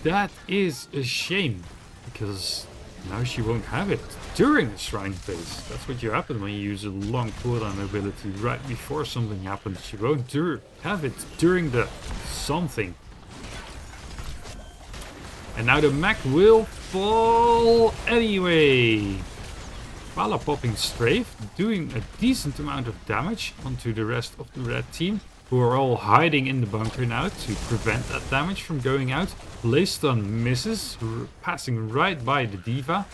That is a shame, because now she won't have it during the shrine phase. That's what you happen when you use a long cooldown ability right before something happens. You won't have it during the something. And now the mech will fall anyway. Pala popping strafe, doing a decent amount of damage onto the rest of the red team, who are all hiding in the bunker now to prevent that damage from going out. Blaze stun misses, passing right by the Diva.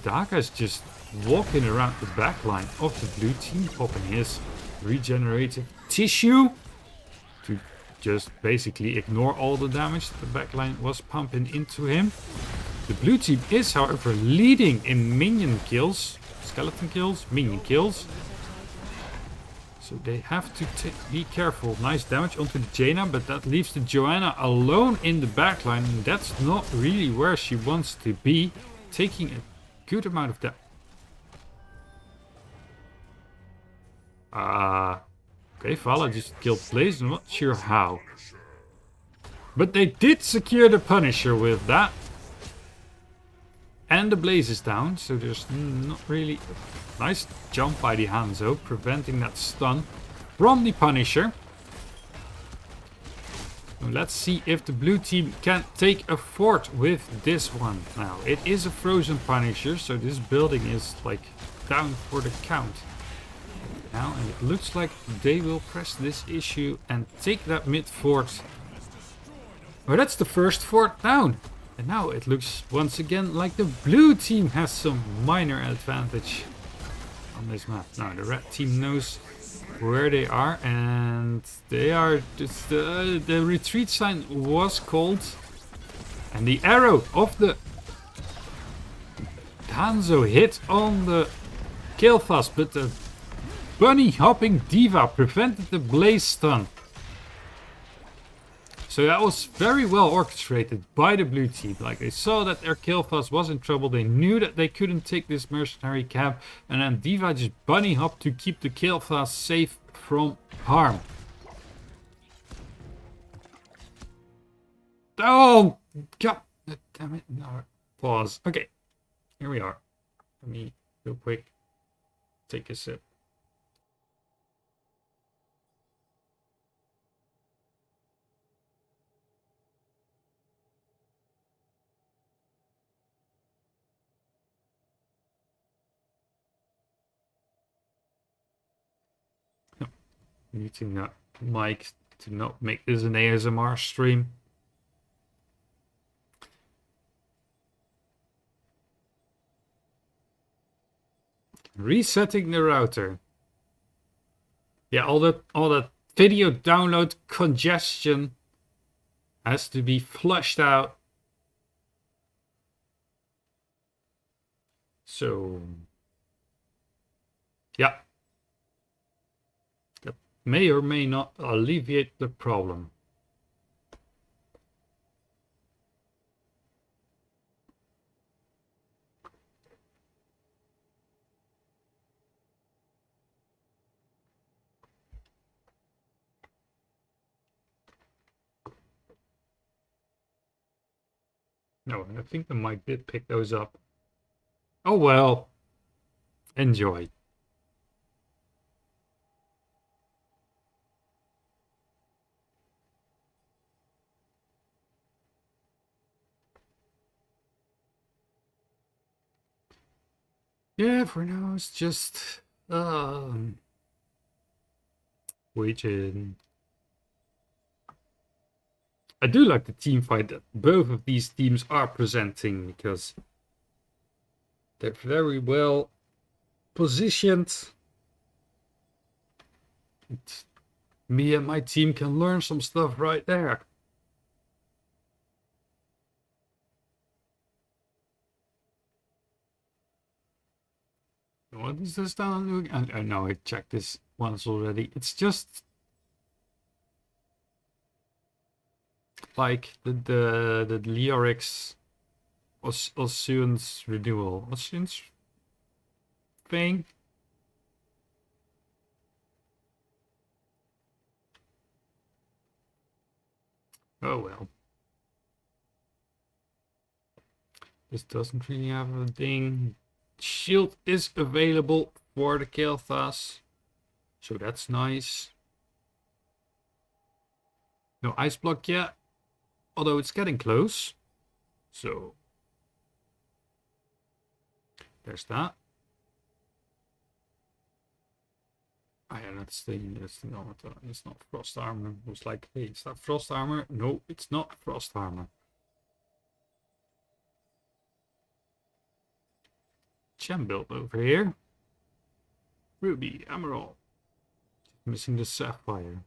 Daka is just walking around the backline of the blue team, popping his regenerative tissue to just basically ignore all the damage the backline was pumping into him. The blue team is, however, leading in minion kills. Skeleton kills, minion kills. So they have to be careful. Nice damage onto the Jaina, but that leaves the Joanna alone in the backline. And that's not really where she wants to be. Taking a good amount of that. Okay, Vala just killed Blaze. I'm not sure how. But they did secure the Punisher with that. And the Blaze is down, so there's not really... Nice jump by the Hanzo, preventing that stun from the Punisher. Now let's see if the blue team can take a fort with this one. Now, it is a frozen Punisher, so this building is like down for the count. Now, and it looks like they will press this issue and take that mid fort. Oh, that's the first fort down. And now it looks once again like the blue team has some minor advantage on this map. Now the red team knows where they are, and they are just the retreat sign was called, and the arrow of the Hanzo hit on the Kael'thas, but the bunny hopping diva prevented the blaze stun. So that was very well orchestrated by the blue team. Like, they saw that their Kael'thas was in trouble. They knew that they couldn't take this mercenary camp. And then Diva just bunny hopped to keep the Kael'thas safe from harm. Oh, God damn it. No. Pause. Okay. Here we are. Let me, real quick, take a sip. Muting that mic to not make this an ASMR stream. Resetting the router. Yeah, all that video download congestion has to be flushed out. So yeah. May or may not alleviate the problem. No, I think the mic did pick those up. Oh well. Enjoy. Yeah, for now it's just waiting. I do like the team fight that both of these teams are presenting, because they're very well positioned. Me and my team can learn some stuff right there. What is this down? I know I checked this once already. It's just like the Leorix Ossian's renewal. Ossian's thing. Oh well. This doesn't really have a thing. Shield is available for the Kael'thas, so that's nice. No ice block yet, although it's getting close. So there's that. Oh yeah, that's the no, it's not frost armor. It was like, hey, is that frost armor? No, it's not frost armor. Gem build over here. Ruby, emerald. Missing the sapphire.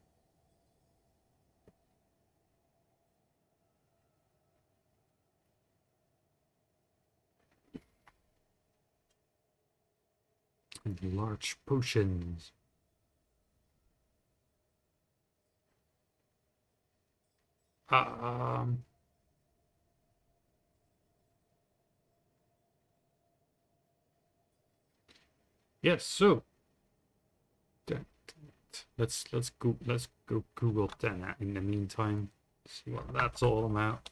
And large potions. Um. Yes. So let's go Google that in the meantime. See what that's all about.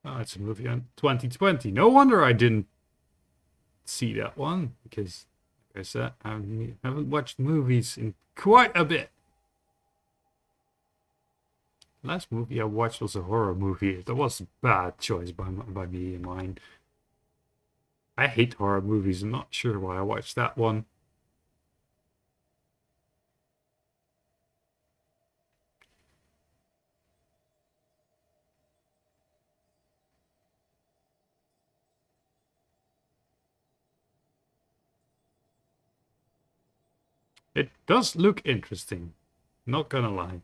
Oh, it's a movie on 2020. No wonder I didn't see that one because, like I said, I haven't watched movies in quite a bit. Last movie I watched was a horror movie. That was a bad choice by me and mine. I hate horror movies. I'm not sure why I watched that one. It does look interesting. Not gonna lie.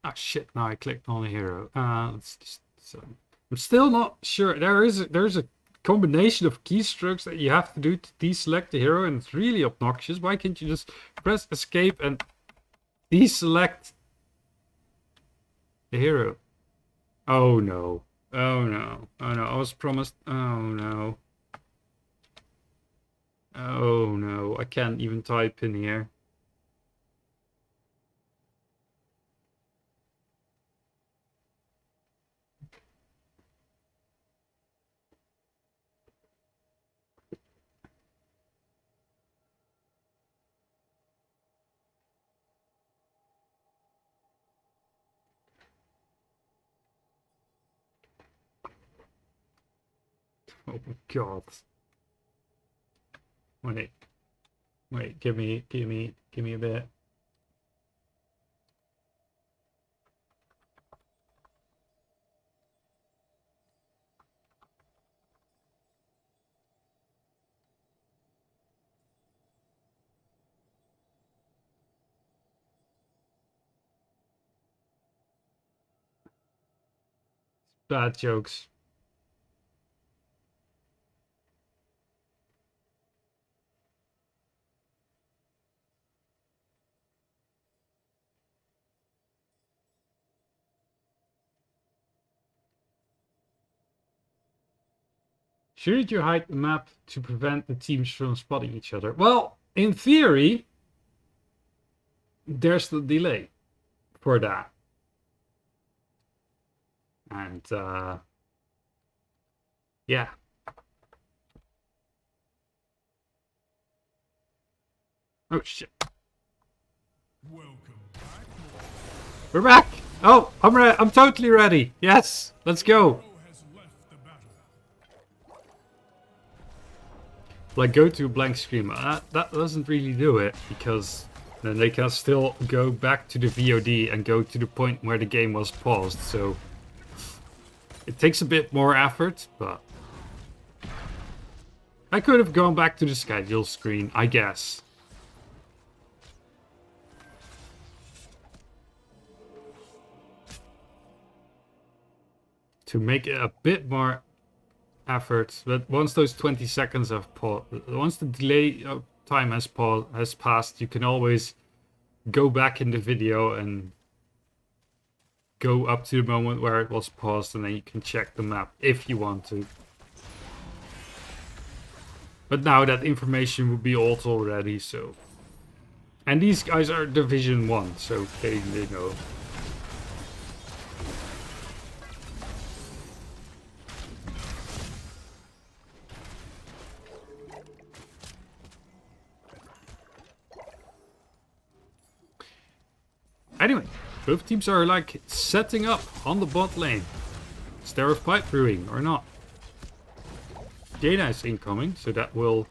Ah shit! Now I clicked on a hero. Let's just. I'm still not sure. There's a combination of keystrokes that you have to do to deselect the hero, and it's really obnoxious. Why can't you just press escape and deselect the hero? Oh no! Oh no! Oh no! I was promised. Oh no! Oh no! I can't even type in here. Oh my god! Wait, wait! Give me a bit. Bad jokes. Shouldn't you hide the map to prevent the teams from spotting each other? Well, in theory, there's the delay for that. And, yeah. Oh, shit. We're back! Oh, I'm totally ready. Yes, let's go. Like, go to a blank screen. That doesn't really do it, because then they can still go back to the VOD and go to the point where the game was paused, so it takes a bit more effort, but I could have gone back to the schedule screen, I guess. To make it a bit more effort, but once those 20 seconds have paused, once the delay time has passed, you can always go back in the video and go up to the moment where it was paused, and then you can check the map if you want to. But now that information will be old already, so. And these guys are Division 1, so they know. Anyway, both teams are like setting up on the bot lane. Is there a fight brewing or not? Jaina is incoming, so that will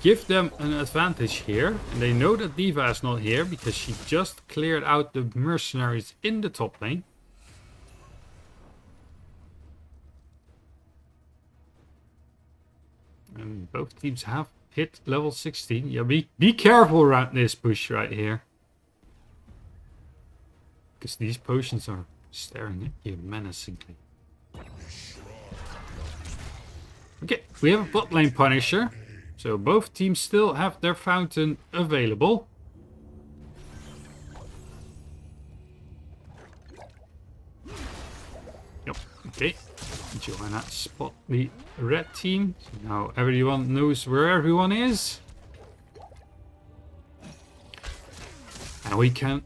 give them an advantage here. And they know that Diva is not here because she just cleared out the mercenaries in the top lane. And both teams have hit level 16. Yeah, be careful around this bush right here. Because these potions are Staring at you menacingly. Okay, we have a bot lane Punisher. So both teams still have their fountain available. Yep, okay. Joanna spot the red team. So now everyone knows where everyone is. And we can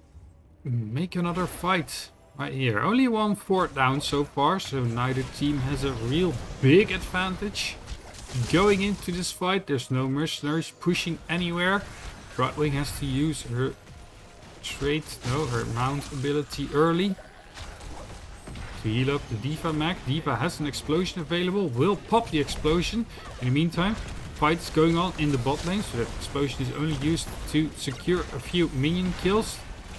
make another fight right here. Only one fort down so far, so neither team has a real big advantage. Going into this fight, there's no mercenaries pushing anywhere. Brightwing has to use her her mount ability early to heal up the Diva mech. Diva has an explosion available, will pop the explosion. In the meantime, fight is going on in the bot lane, so that explosion is only used to secure a few minion kills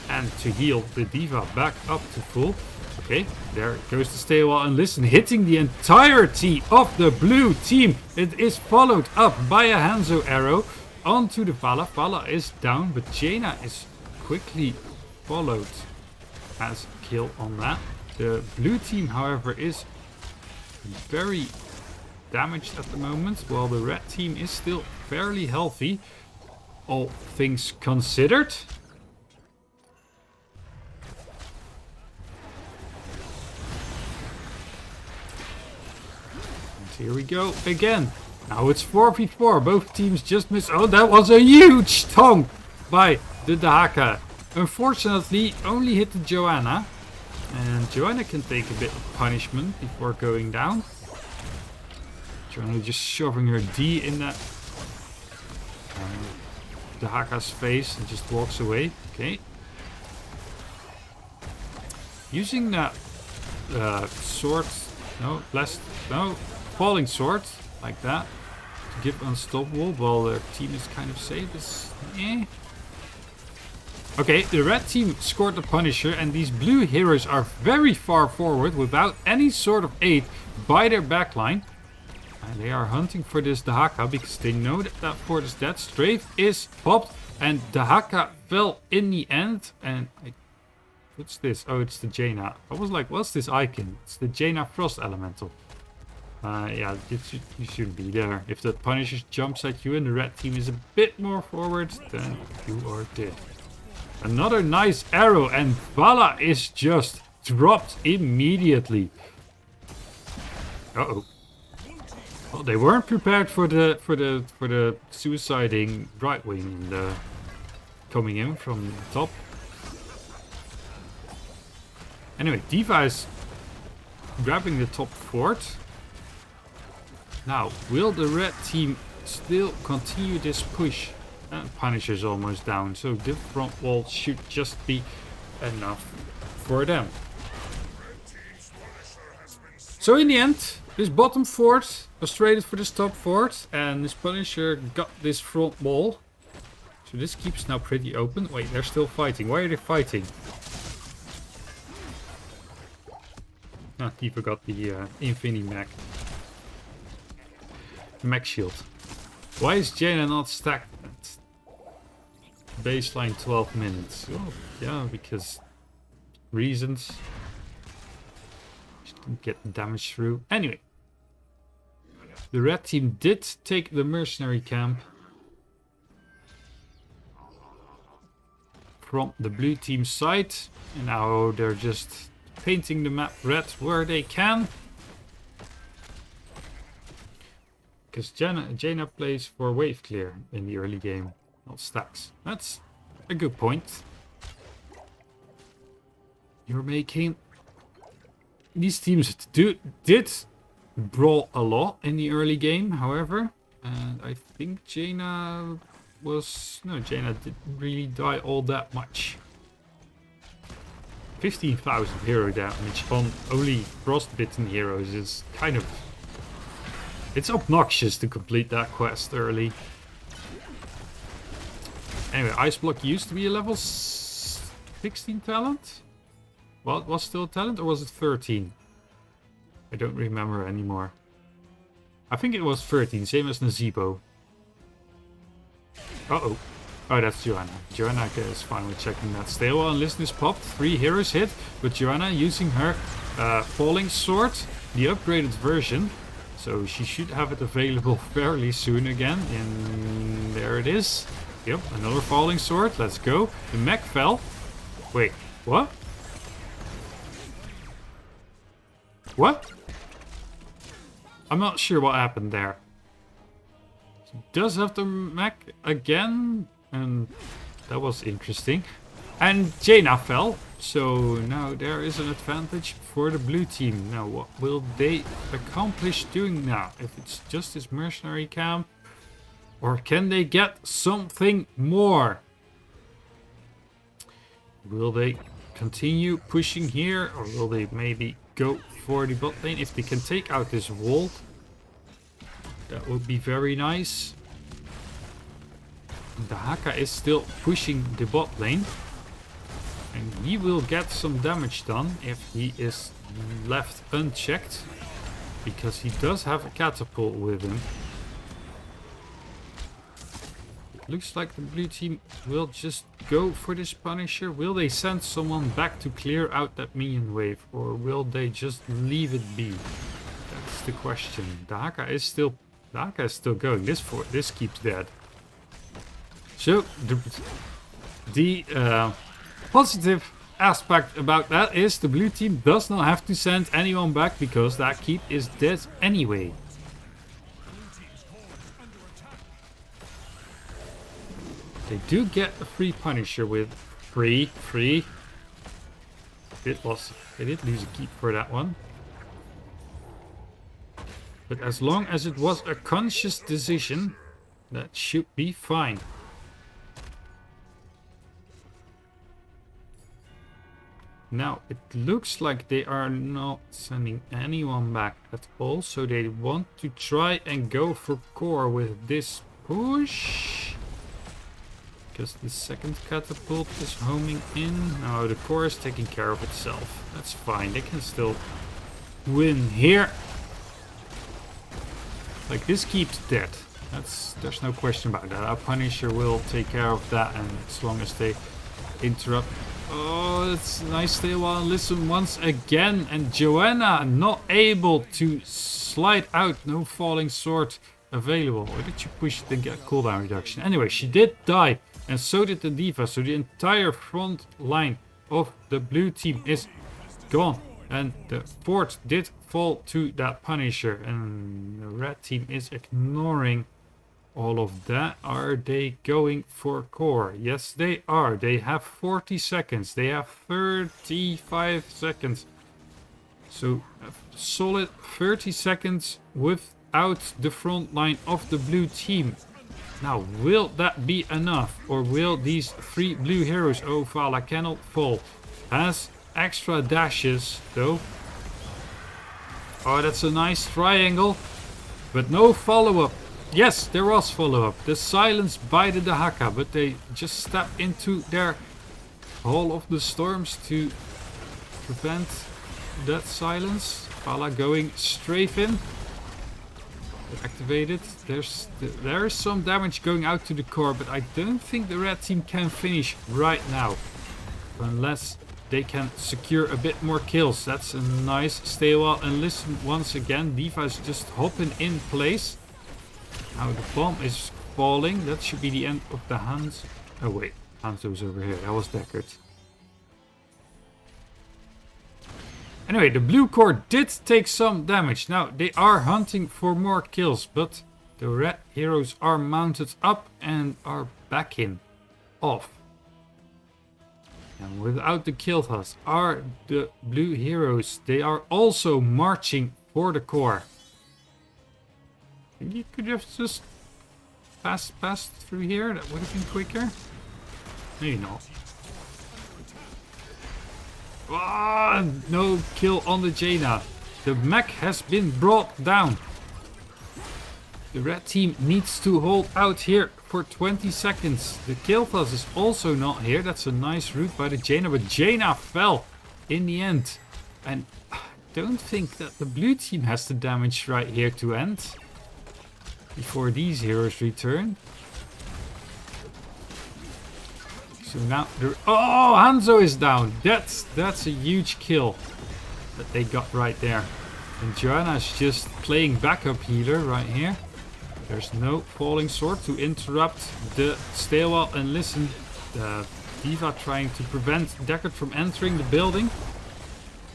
and to heal the Diva back up to full. Okay, there goes the stay a while and listen, hitting the entirety of the blue team. It is followed up by a Hanzo arrow onto the Vala. Vala is down, but Jaina is quickly followed as a kill on that. The blue team, however, is very damaged at the moment, while the red team is still fairly healthy, all things considered. Here we go again. Now it's 4v4. Both teams just missed. Oh, that was a huge tong by the Dahaka. Unfortunately, only hit the Joanna. And Joanna can take a bit of punishment before going down. Joanna just shoving her D in that Dahaka's face and just walks away. Okay. Using that sword. No, falling sword like that to give unstoppable while their team is kind of safe is Okay, the red team scored the Punisher and these blue heroes are very far forward without any sort of aid by their backline. And they are hunting for this Dahaka because they know that that fort is dead. Strafe is popped and Dahaka fell in the end. And what's this? Oh, it's the Jaina. I was like, what's this icon? It's the Jaina Frost Elemental. Yeah, you shouldn't be there. If the Punisher jumps at you and the red team is a bit more forward, then you are dead. Another nice arrow and Vala is just dropped immediately. Uh-oh. Well, they weren't prepared for the suiciding Brightwing coming in from the top. Anyway, Diva is grabbing the top fort. Now, will the red team still continue this push? Punisher's almost down, so the front wall should just be enough for them. So in the end, this bottom fort was traded for this top fort, and this Punisher got this front wall. So this keeps now pretty open. Wait, they're still fighting. Why are they fighting? Ah, he forgot the Infinity mech. Mech shield. Why is Jaina not stacked at baseline 12 minutes? Oh, yeah, because reasons. She didn't get damage through. Anyway, the red team did take the mercenary camp from the blue team side, and now they're just painting the map red where they can. Because Jaina plays for wave clear in the early game, not stacks. That's a good point. You're making... These teams did brawl a lot in the early game, however. And I think Jaina was... No, Jaina didn't really die all that much. 15,000 hero damage on only frostbitten heroes is kind of... It's obnoxious to complete that quest early. Anyway, Ice Block used to be a level 16 talent? Well, it was still a talent, or was it 13? I don't remember anymore. I think it was 13, same as Nazeebo. Uh-oh. Oh, that's Joanna. Joanna is finally checking that. Stale and Listen is popped. 3 heroes hit, but Joanna using her falling sword, the upgraded version. So she should have it available fairly soon again. And there it is. Yep, another falling sword. Let's go. The mech fell. Wait, what? What? I'm not sure what happened there. She does have the mech again. And that was interesting. And Jaina fell. So now there is an advantage for the blue team. Now what will they accomplish doing now? If it's just this mercenary camp. Or can they get something more? Will they continue pushing here? Or will they maybe go for the bot lane? If they can take out this wall. That would be very nice. The Haka is still pushing the bot lane. And he will get some damage done if he is left unchecked. Because he does have a catapult with him. It looks like the blue team will just go for this Punisher. Will they send someone back to clear out that minion wave? Or will they just leave it be? That's the question. The Haka is still going. This keeps dead. So, the positive aspect about that is the blue team does not have to send anyone back because that keep is dead anyway. They do get a free Punisher with free. They did lose a keep for that one. But as long as it was a conscious decision, that should be fine. Now, it looks like they are not sending anyone back at all. So they want to try and go for core with this push. Because the second catapult is homing in. No, the core is taking care of itself. That's fine. They can still win here. Like, this keeps dead. There's no question about that. Our Punisher will take care of that, and as long as they interrupt. Oh, it's nice. Stay a while and listen once again. And Joanna not able to slide out. No falling sword available. Or did she push the cooldown reduction? Anyway, she did die. And so did the D.Va. So the entire front line of the blue team is gone. And the fort did fall to that Punisher. And the red team is ignoring all of that. Are they going for core? Yes, they are. They have 40 seconds. They have 35 seconds. So a solid 30 seconds without the front line of the blue team. Now, will that be enough? Or will these 3 blue heroes... Oh, Vala cannot fall. Has extra dashes, though. Oh, that's a nice triangle. But no follow-up. Yes, there was follow-up. The silence bided the Haka, but they just stepped into their Hall of the Storms to prevent that silence. Vala going strafe in. Activated. There is some damage going out to the core, but I don't think the red team can finish right now. Unless they can secure a bit more kills. That's a nice stay a while and listen once again. D.Va is just hopping in place. Now the bomb is falling. That should be the end of the Hans. Oh wait, Hanzo was over here. That was Deckard. Anyway, the blue core did take some damage. Now they are hunting for more kills, but the red heroes are mounted up and are backing off. And without the kill task are the blue heroes. They are also marching for the core. You could have just passed through here. That would have been quicker. Maybe not. Ah, no kill on the Jaina. The mech has been brought down. The red team needs to hold out here for 20 seconds. The kill task is also not here. That's a nice route by the Jaina, but Jaina fell in the end. And I don't think that the blue team has the damage right here to end. Before these heroes return. So now oh, Hanzo is down. That's a huge kill that they got right there. And Joanna's just playing backup healer right here. There's no falling sword to interrupt the stairwell, and listen, Div1 trying to prevent Deckard from entering the building.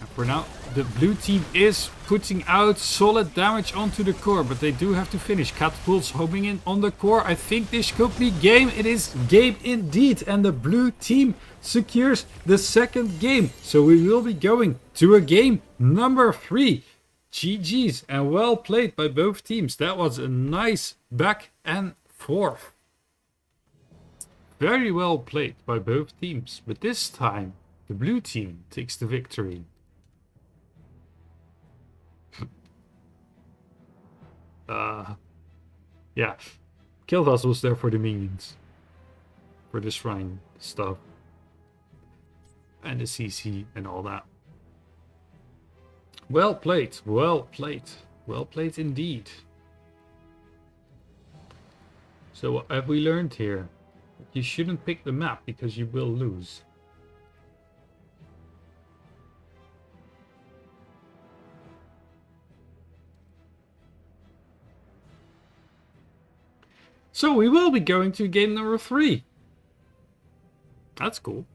And for now, the blue team is putting out solid damage onto the core, but they do have to finish. Catapults homing in on the core. I think this could be game. It is game indeed, and the blue team secures the second game. So we will be going to a game number 3. GG's and well played by both teams. That was a nice back and forth. Very well played by both teams. But this time, the blue team takes the victory. Yeah. Kilvas was there for the minions. For the shrine stuff. And the CC and all that. Well played, well played, well played indeed. So what have we learned here? You shouldn't pick the map because you will lose. So we will be going to game number 3. That's cool.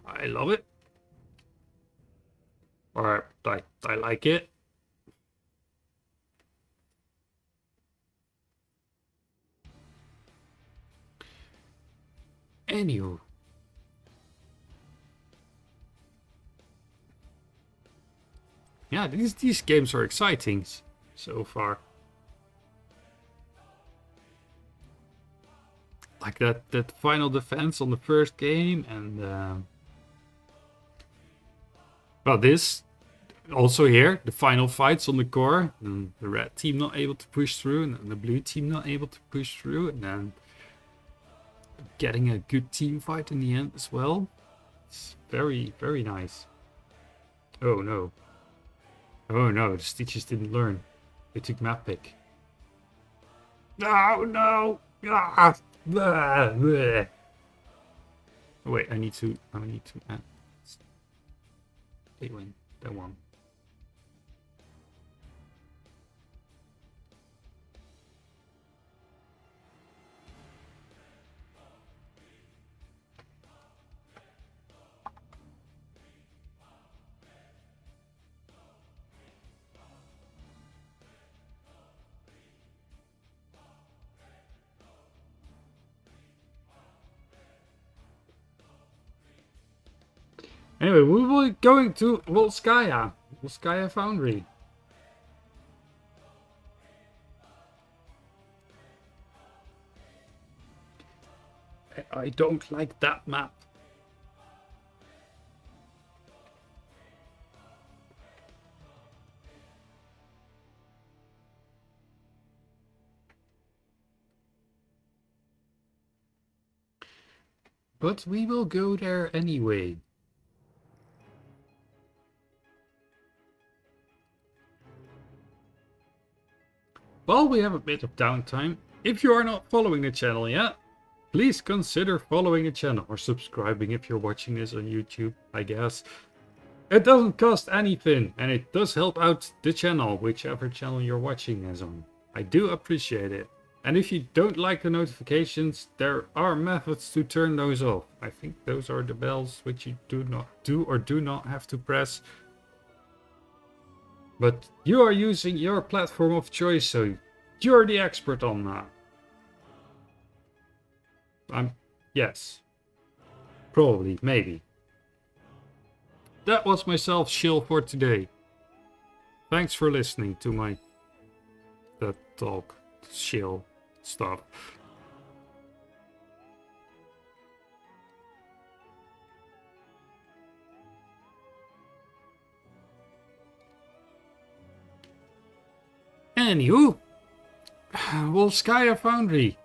I love it. Or I like it. Anywho. Yeah, these games are exciting so far. Like that final defense on the first game, and well, this also here, the final fights on the core, and the red team not able to push through, and the blue team not able to push through, and then getting a good team fight in the end as well. It's very, very nice. Oh no. Oh no, the Stitches didn't learn. They took map pick. Oh no! Ah, blah, blah. Wait, I need to add. Div1, that one. Anyway, we will be going to Volskaya Foundry. I don't like that map. But we will go there anyway. While we have a bit of downtime, if you are not following the channel yet, please consider following the channel or subscribing if you're watching this on YouTube, I guess. It doesn't cost anything, and it does help out the channel, whichever channel you're watching is on. I do appreciate it. And if you don't like the notifications, there are methods to turn those off. I think those are the bells which you do not have to press. But you are using your platform of choice, so you're the expert on that. Yes. Probably, maybe. That was my self-shill for today. Thanks for listening to my talk, shill stuff. Anywho, Volskaya Foundry.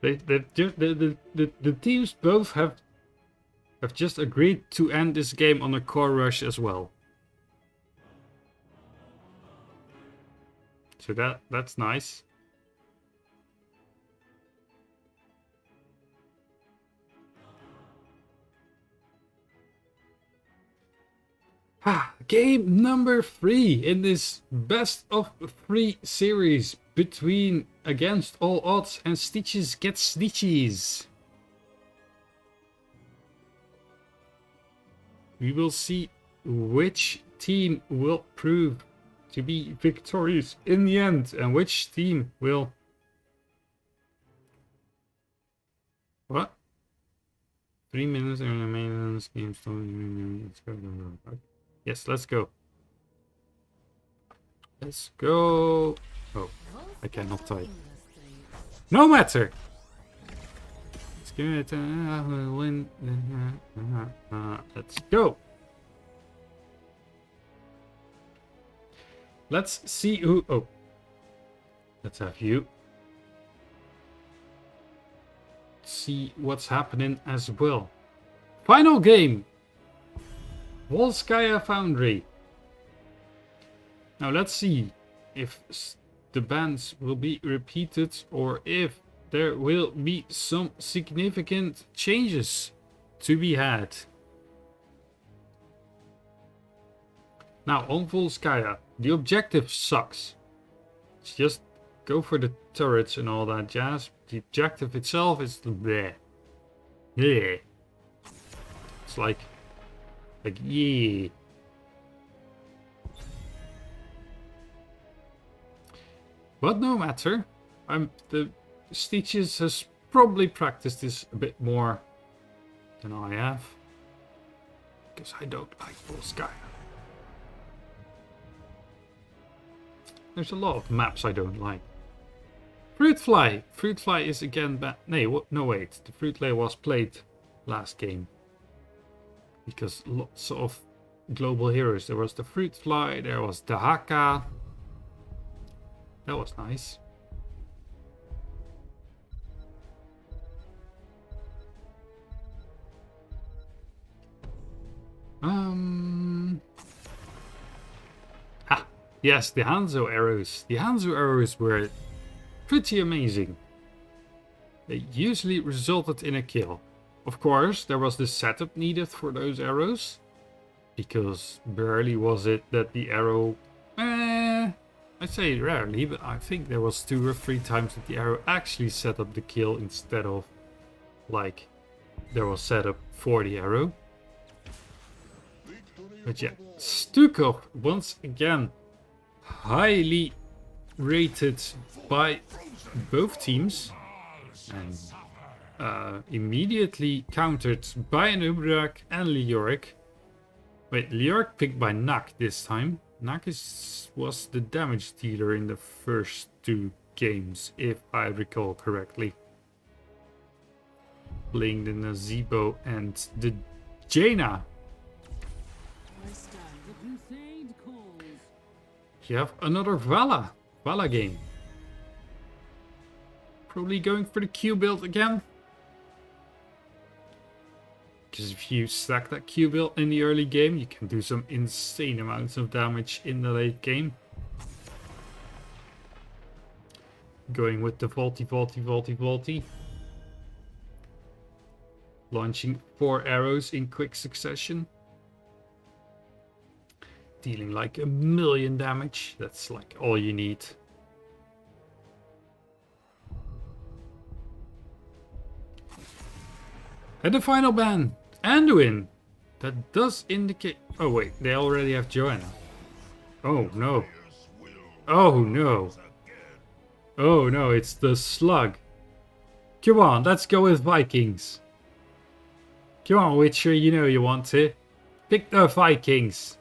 The teams both have just agreed to end this game on a core rush as well. So that's nice. Game number 3 in this best of 3 series between Against All Odds and Stitches Get Snitches. We will see which team will prove to be victorious in the end and which team will... What? 3 minutes in the maintenance game story. Let's go. Yes, let's go. Let's go. Oh, I cannot type. No matter. Let's give it. Win. Let's go. Let's see who. Oh, let's have you. See what's happening as well. Final game. Volskaya Foundry. Now let's see if the bans will be repeated or if there will be some significant changes to be had. Now on Volskaya, the objective sucks. It's just go for the turrets and all that jazz. The objective itself is bleh. Yeah. It's like yeah. But no matter. The Stitches has probably practiced this a bit more than I have. Because I don't like Volskaya. There's a lot of maps I don't like. Fruit Fly. Fruit Fly is again bad. No wait. The Fruit Fly was played last game. Because lots of global heroes. There was the Fruit Fly, there was the Haka. That was nice. Yes, the Hanzo arrows. The Hanzo arrows were pretty amazing. They usually resulted in a kill. Of course, there was the setup needed for those arrows. Because barely was it that the arrow... I'd say rarely, but I think there was 2 or 3 times that the arrow actually set up the kill instead of, like, there was setup for the arrow. But yeah, Stukov, once again, highly rated by both teams. And immediately countered by an Ubrak and Leoric. Wait, Leoric picked by Nak this time. Nak was the damage dealer in the first 2 games, if I recall correctly. Playing the Nazebo and the Jaina. You have another Vala game. Probably going for the Q build again. Because if you stack that Q build in the early game, you can do some insane amounts of damage in the late game. Going with the Vaulty. Launching 4 arrows in quick succession. Dealing like 1,000,000 damage. That's like all you need. And the final ban, Anduin. That does indicate... Oh wait, they already have Joanna. Oh no. Oh no. Oh no, it's the Slug. Come on, let's go with Vikings. Come on, Witcher, you know you want to. Pick the Vikings.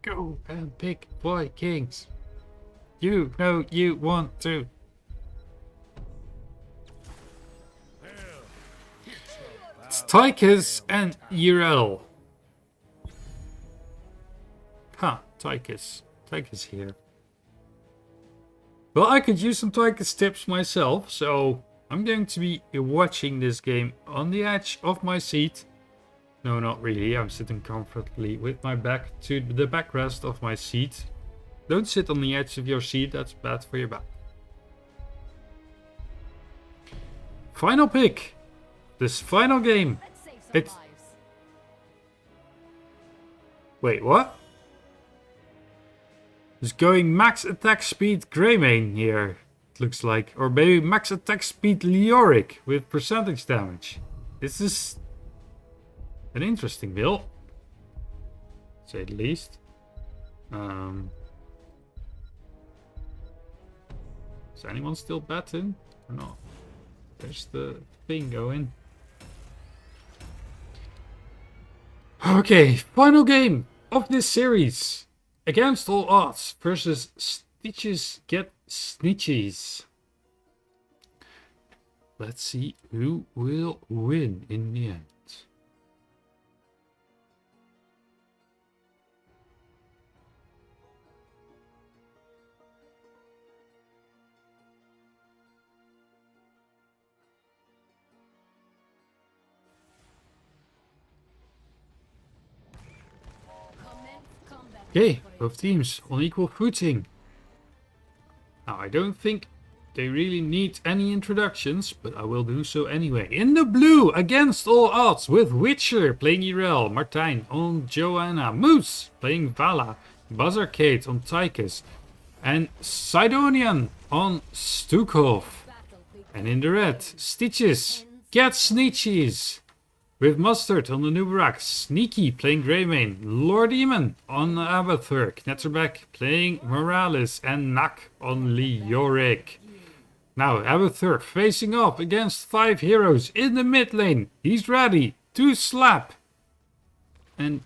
Go and pick Vikings. You know you want to. It's Tychus and Urel. Huh, Tychus. Tychus here. Well, I could use some Tychus tips myself, so I'm going to be watching this game on the edge of my seat. No, not really. I'm sitting comfortably with my back to the backrest of my seat. Don't sit on the edge of your seat, that's bad for your back. Final pick. This final game. It's... Wait, what? It's going max attack speed Greymane here, it looks like. Or maybe max attack speed Leoric with percentage damage. This is an interesting build, to say the least. Is anyone still betting or not? There's the thing going. Okay, final game of this series. Against all odds versus Stitches get snitches. Let's see who will win in the end. Okay, both teams on equal footing. Now, I don't think they really need any introductions, but I will do so anyway. In the blue, against all odds, with Witcher playing Irel, Martijn on Joanna, Moose playing Vala, Buzzarcade on Tychus, and Sidonian on Stukov. And in the red, Stitches get snitches. With Mustard on the Nubarak, Sneaky playing Greymane, Lord Demon on Abathur, Knetterbeck playing Morales, and Nak on Leoric. Now Abathur facing off against 5 heroes in the mid lane. He's ready to slap. And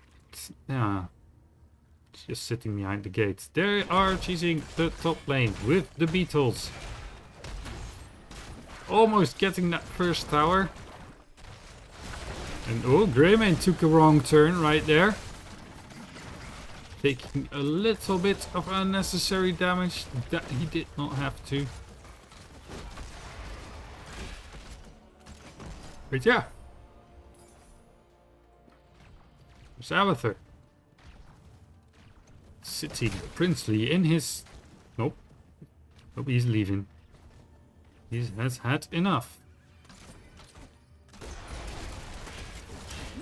just sitting behind the gate. They are chasing the top lane with the Beetles. Almost getting that first tower. And oh, Greymane took a wrong turn right there. Taking a little bit of unnecessary damage that he did not have to. But yeah. There's Abathur. Sitting princely in his... Nope. Nope, he's leaving. He has had enough.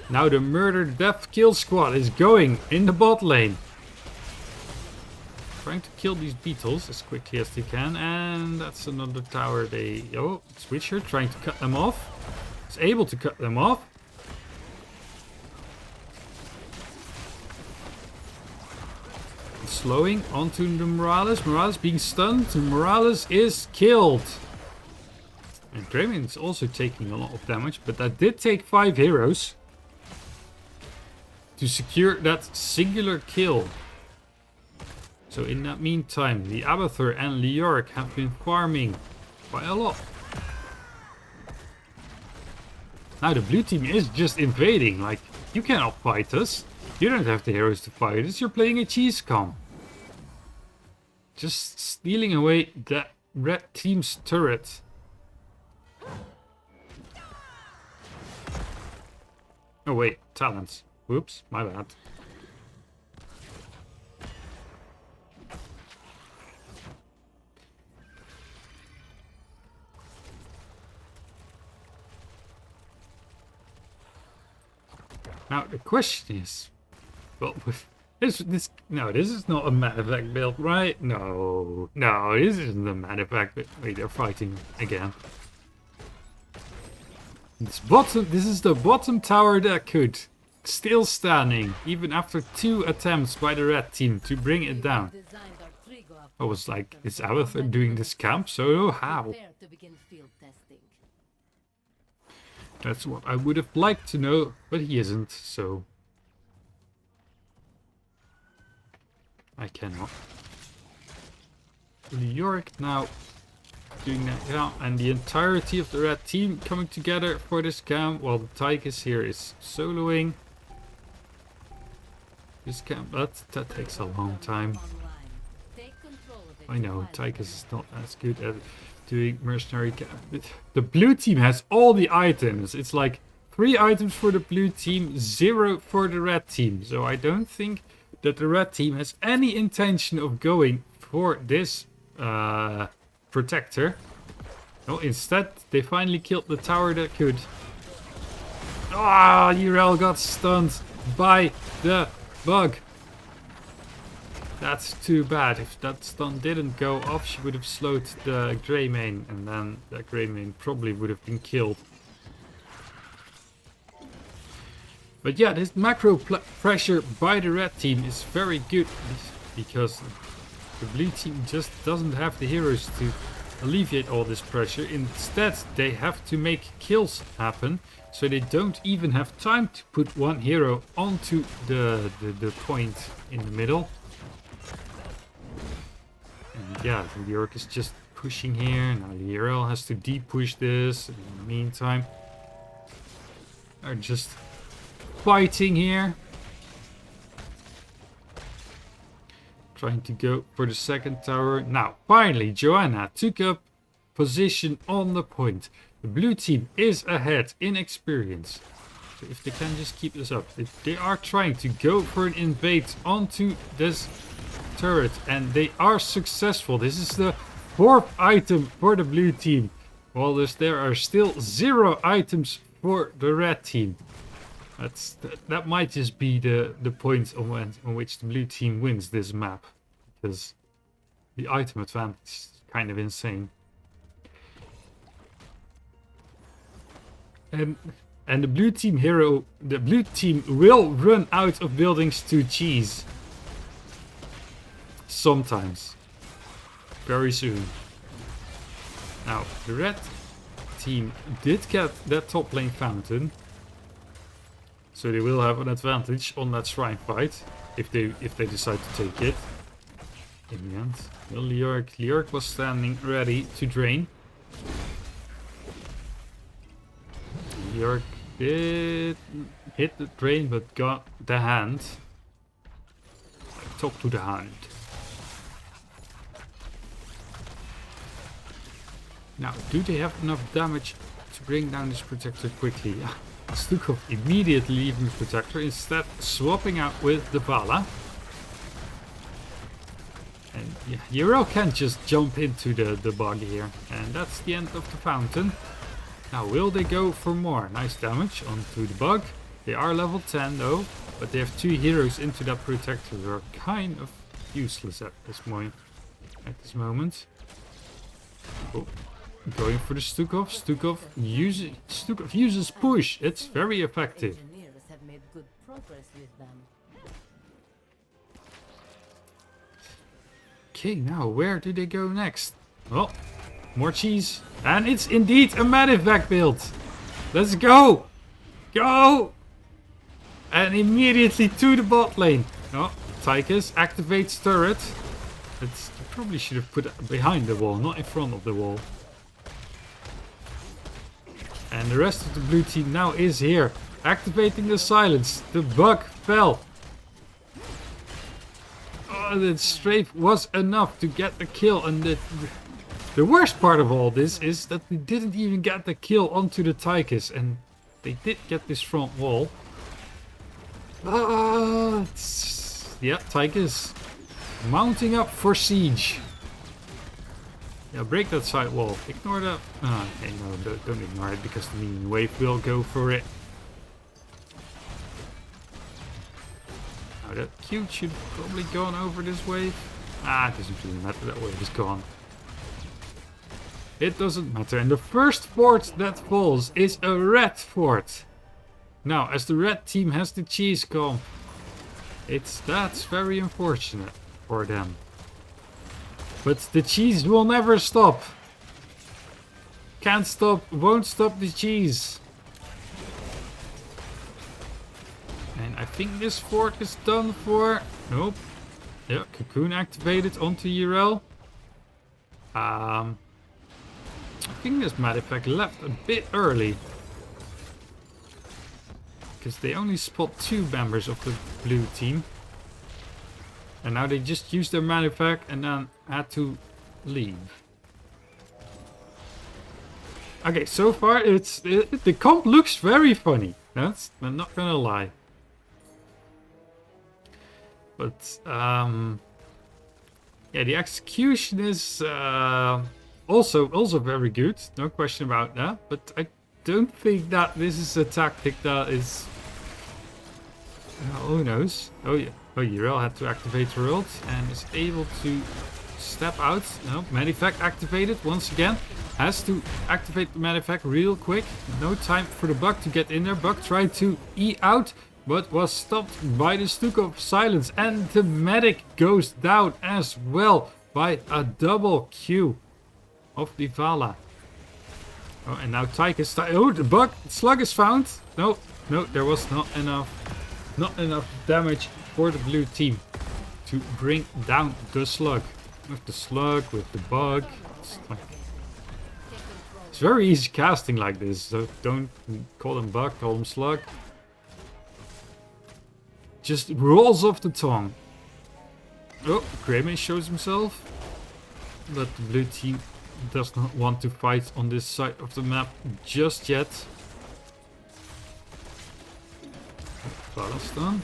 Now the murder death kill squad is going in the bot lane. Trying to kill these beetles as quickly as they can. And that's another tower they... Oh, Switcher trying to cut them off. It's able to cut them off. Slowing onto the Morales. Morales being stunned. Morales is killed. And Greymane is also taking a lot of damage. But that did take 5 heroes to secure that singular kill. So in that meantime, the Abathur and Leoric have been farming by a lot. Now the blue team is just invading, like, you cannot fight us. You don't have the heroes to fight us, you're playing a cheese com. Just stealing away that red team's turret. Oh wait, talents. Whoops, my bad. Now the question is, well, this is not a Matter of Fact build, right? No, this isn't a Matter of Fact build. Wait, they're fighting again. This is the bottom tower that could. Still standing, even after 2 attempts by the red team to bring it down. I was like, is Abathur doing this camp solo? How? That's what I would have liked to know, but he isn't, so... I cannot. Leoric now doing that camp, and the entirety of the red team coming together for this camp, while the Tychus here is soloing. This camp, that takes a long time. I know, Tychus is not as good at doing mercenary camp. The blue team has all the items. It's like 3 items for the blue team, 0 for the red team. So I don't think that the red team has any intention of going for this protector. No, instead they finally killed the tower that could. Ah, Urel got stunned by the bug. That's too bad. If that stun didn't go off, she would have slowed the grey main, and then the grey main probably would have been killed. But yeah, this macro pressure by the red team is very good, because the blue team just doesn't have the heroes to alleviate all this pressure. Instead, they have to make kills happen, so they don't even have time to put one hero onto the point in the middle. And yeah, the York is just pushing here. Now the Urel has to de-push this. In the meantime, they're just fighting here. Trying to go for the second tower. Now, finally, Joanna took up position on the point. The blue team is ahead in experience. So if they can just keep this up. They are trying to go for an invade onto this turret, and they are successful. This is the 4th item for the blue team, while there are still 0 items for the red team. That might just be the point on which the blue team wins this map, because the item advantage is kind of insane. And the blue team will run out of buildings to cheese. Sometimes. Very soon. Now, the red team did get that top lane fountain. So they will have an advantage on that shrine fight. If they decide to take it. In the end. Well, Liork was standing ready to drain. Liork did hit the drain, but got the hand. Talk to the hand. Now, do they have enough damage to bring down this protector quickly? Stukov immediately leaving the protector, instead swapping out with the Vala. And yeah, Hero can't just jump into the bug here. And that's the end of the fountain. Now, will they go for more? Nice damage onto the bug. They are level 10 though, but they have 2 heroes into that protector who are kind of useless at this point. At this moment. Oh. Going for the Stukov. Stukov uses push. It's very effective. Have made good progress with them. Okay, now where do they go next? Well, more cheese. And it's indeed a Medivac build. Let's go. Go. And immediately to the bot lane. Oh, Tychus activates turret. You probably should have put it behind the wall, not in front of the wall. And the rest of the blue team now is here. Activating the silence. The bug fell. Oh, the strafe was enough to get the kill. And the worst part of all this is that they didn't even get the kill onto the Tychus. And they did get this front wall. Yeah, Tychus mounting up for siege. Yeah, break that side wall. Ignore that. Okay, no, don't ignore it, because the minion wave will go for it. Now that Q should probably gone over this wave. It doesn't really matter, that wave is gone. It doesn't matter. And the first fort that falls is a red fort. Now, as the red team has the cheese comp, that's very unfortunate for them. But the cheese will never stop. Can't stop, won't stop the cheese. And I think this fort is done for. Nope. Yeah, cocoon activated onto Urel. I think this Medivac left a bit early. Because they only spot 2 members of the blue team. And now they just used their Manifac and then had to leave. Okay, so far the comp looks very funny. I'm not gonna lie. But yeah, the execution is also very good. No question about that. But I don't think that this is a tactic that is. Who knows? Oh yeah. Oh, Yrel had to activate her ult and is able to step out. No, Medivac activated once again. Has to activate the Medivac real quick. No time for the Buck to get in there. Buck tried to E out, but was stopped by the Stuk of Silence. And the medic goes down as well by a double Q of Divala. Oh, and now Tyke is... Oh, the Buck slug is found. No, there was not enough damage for the blue team to bring down the slug. With the slug, with the bug. It's very easy casting like this, so don't call him bug, call him slug. Just rolls off the tongue. Oh, Greymane shows himself. But the blue team does not want to fight on this side of the map just yet. Vala's done.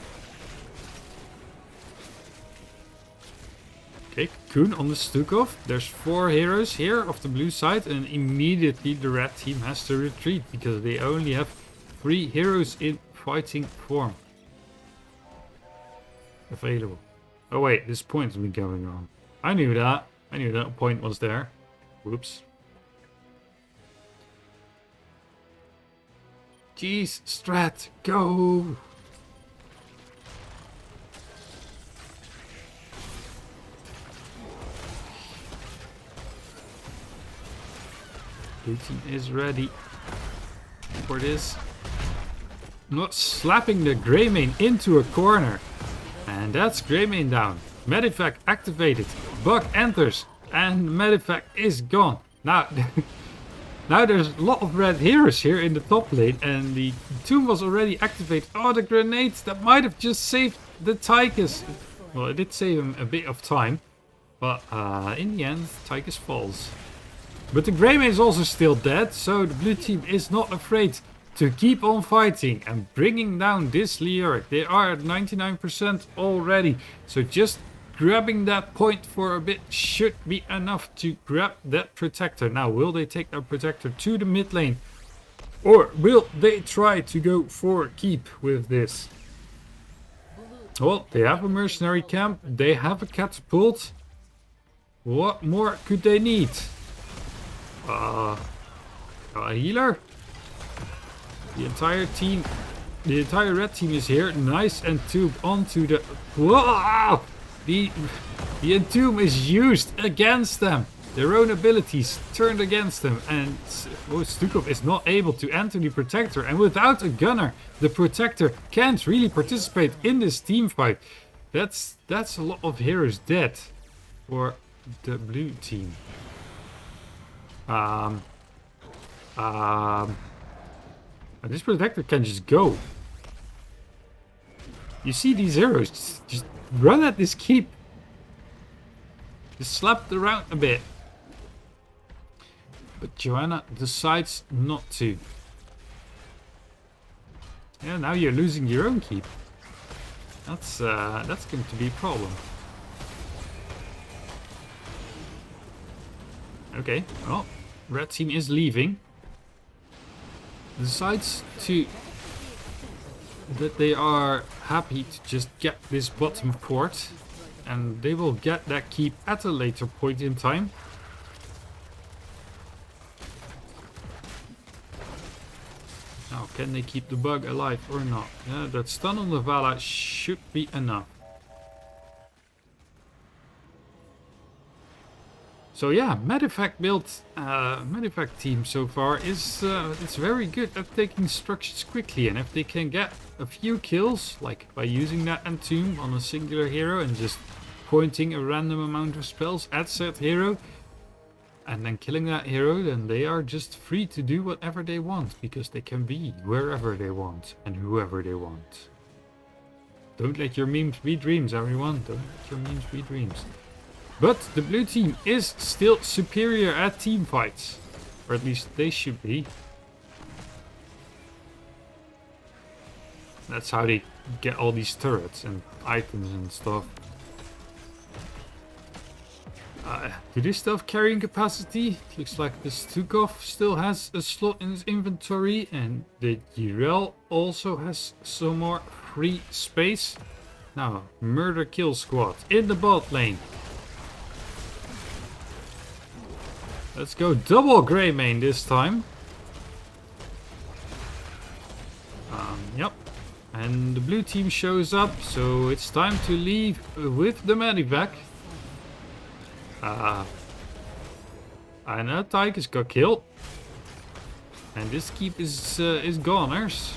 Okay, Cocoon on the Stukov. There's 4 heroes here of the blue side, and immediately the red team has to retreat because they only have 3 heroes in fighting form available. Oh wait, this point's been going on. I knew that. I knew that point was there. Whoops. Jeez, Strat, go! Blue team is ready for this. Not slapping the Greymane into a corner. And that's Greymane down. Medivac activated. Bug enters. And Medivac is gone. Now, now there's a lot of red heroes here in the top lane. And the tomb was already activated. Oh, the grenades. That might have just saved the Tychus. Well, it did save him a bit of time. But in the end, Tychus falls. But the Greymane is also still dead, so the blue team is not afraid to keep on fighting and bringing down this Leoric. They are at 99% already, so just grabbing that point for a bit should be enough to grab that Protector. Now, will they take that Protector to the mid lane? Or will they try to go for keep with this? Well, they have a mercenary camp, they have a catapult. What more could they need? A healer. The entire team, the entire red team is here. Nice Entomb onto the... Whoa! The Entomb is used against them. Their own abilities turned against them. And Stukov is not able to enter the Protector. And without a gunner, the Protector can't really participate in this team fight. That's a lot of heroes dead for the blue team. This Protector can just go. You see these heroes just run at this keep. Just slap it around a bit. But Joanna decides not to. Yeah, now you're losing your own keep. That's going to be a problem. Okay, well, red team is leaving. Decides that they are happy to just get this bottom port, and they will get that keep at a later point in time. Now, can they keep the bug alive or not? Yeah, that stun on the Vala should be enough. So yeah, Medivac build, Medivac team so far is it's very good at taking structures quickly, and if they can get a few kills, like by using that Entomb on a singular hero and just pointing a random amount of spells at said hero, and then killing that hero, then they are just free to do whatever they want, because they can be wherever they want and whoever they want. Don't let your memes be dreams, everyone. Don't let your memes be dreams. But the blue team is still superior at team fights. Or at least they should be. That's how they get all these turrets and items and stuff. Do they still have carrying capacity? Looks like the Stukov still has a slot in his inventory. And the Jirel also has some more free space. Now, murder kill squad in the bot lane. Let's go double grey main this time. Yep. And the blue team shows up, so it's time to leave with the medivac. And Tychus got killed. And this keep is goners.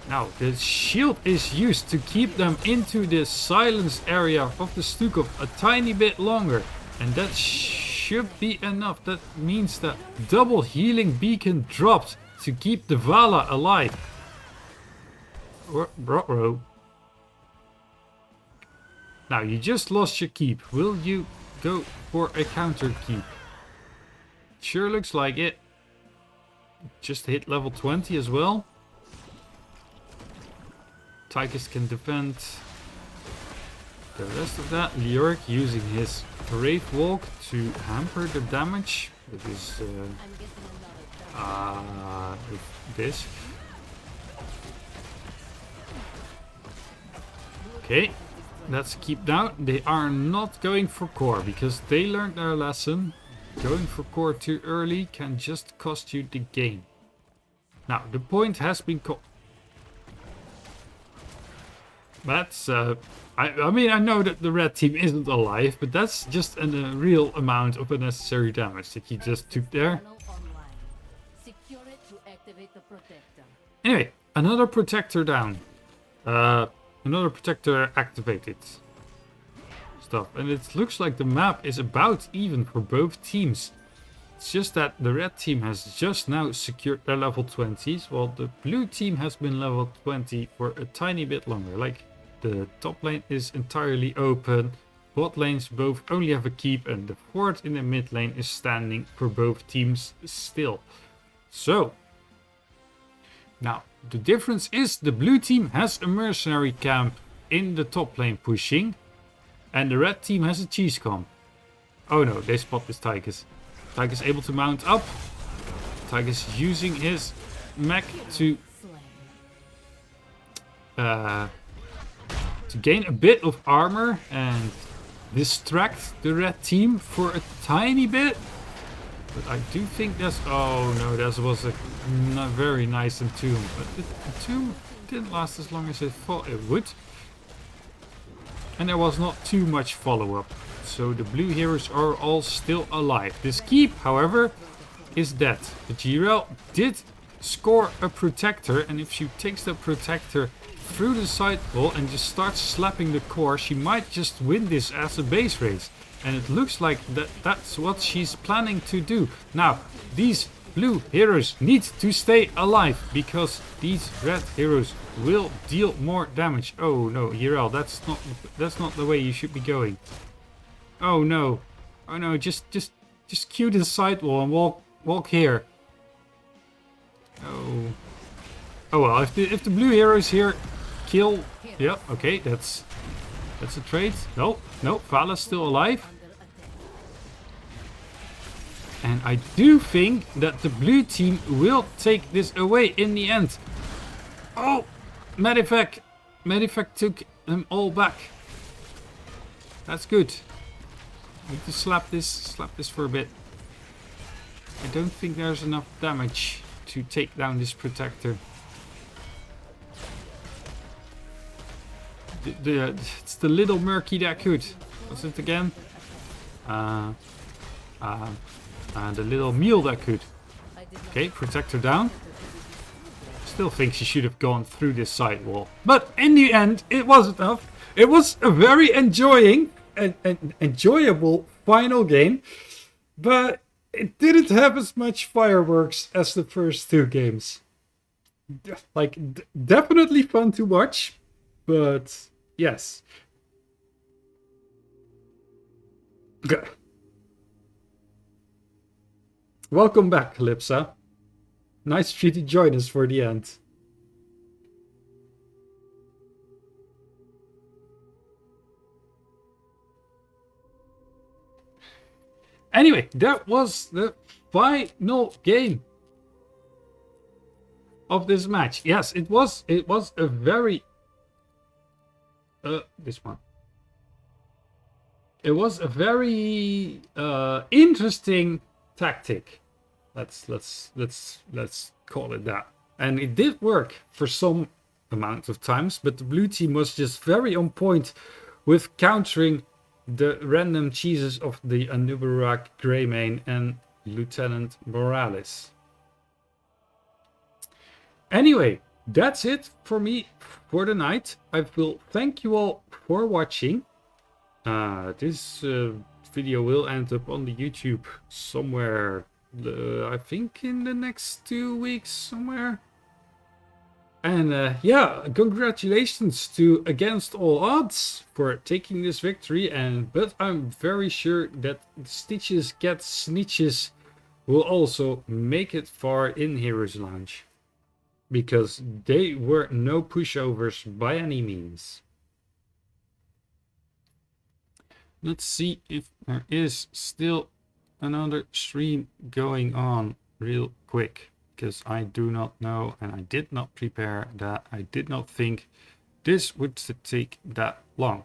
Now, the shield is used to keep them into the silence area of the Stukov a tiny bit longer. And that should be enough. That means that double healing beacon dropped to keep the Vala alive. Bro. Now, you just lost your keep. Will you go for a counter keep? Sure looks like it. Just hit level 20 as well. Tychus can defend the rest of that. Leoric using his Brave Walk to hamper the damage with his with this. Okay, let's keep down. They are not going for core because they learned their lesson. Going for core too early can just cost you the game. Now, the point has been caught. That's, I mean, I know that the red team isn't alive, but that's just a real amount of unnecessary damage that you just took there. Anyway, another protector down. Another protector activated. Stuff. And it looks like the map is about even for both teams. It's just that the red team has just now secured their level 20s, while the blue team has been level 20 for a tiny bit longer. Like, the top lane is entirely open, bot lanes both only have a keep, and the fort in the mid lane is standing for both teams still. So, now, the difference is the blue team has a mercenary camp in the top lane pushing, and the red team has a cheese comp. Oh no, they spot this Tychus. Tychus able to mount up. Tychus using his mech to gain a bit of armor and distract the red team for a tiny bit. But I do think that's... Oh no, that was a very nice entomb. But the entomb didn't last as long as I thought it would. And there was not too much follow-up. So the blue heroes are all still alive. This keep, however, is dead. The Jirel did score a protector. And if she takes that protector through the side wall and just starts slapping the core, she might just win this as a base race. And it looks like that's what she's planning to do. Now, these blue heroes need to stay alive because these red heroes will deal more damage. Oh no, Jirel, that's not the way you should be going. Oh no. Oh no, just cue the side wall and walk here. Oh. Oh well, if the blue heroes here kill, yeah, okay, that's a trade. No, Vala's still alive. And I do think that the blue team will take this away in the end. Oh, Medivac. Medivac took them all back. That's good. I need to slap this for a bit. I don't think there's enough damage to take down this protector. It's the little murky that could. What's it again? The little meal that could. Okay, protector down. Still think she should have gone through this side wall. But in the end, it wasn't enough. It was a very enjoyable final game. But it didn't have as much fireworks as the first two games. like definitely fun to watch, but yes. Welcome back, Calypsa. Nice of you to join us for the end. Anyway, that was the final game of this match. Yes, it was a very this one. It was a very interesting tactic. Let's call it that. And it did work for some amount of times, but the blue team was just very on point with countering the random cheeses of the Anubarak, Greymane, and Lieutenant Morales. Anyway, that's it for me for the night. I will thank you all for watching. This video will end up on the YouTube somewhere, I think in the next 2 weeks somewhere. And yeah, congratulations to Against All Odds for taking this victory. But I'm very sure that Stitches Get Snitches will also make it far in Heroes Lounge, because they were no pushovers by any means. Let's see if there is still another stream going on real quick, because I do not know and I did not prepare that. I did not think this would take that long.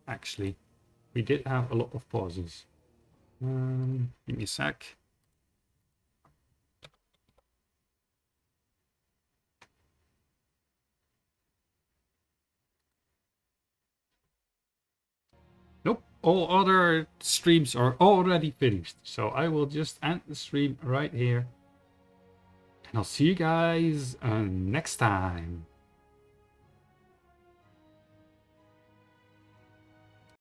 Actually, we did have a lot of pauses. Give me a sec. Nope, all other streams are already finished. So I will just end the stream right here. And I'll see you guys next time.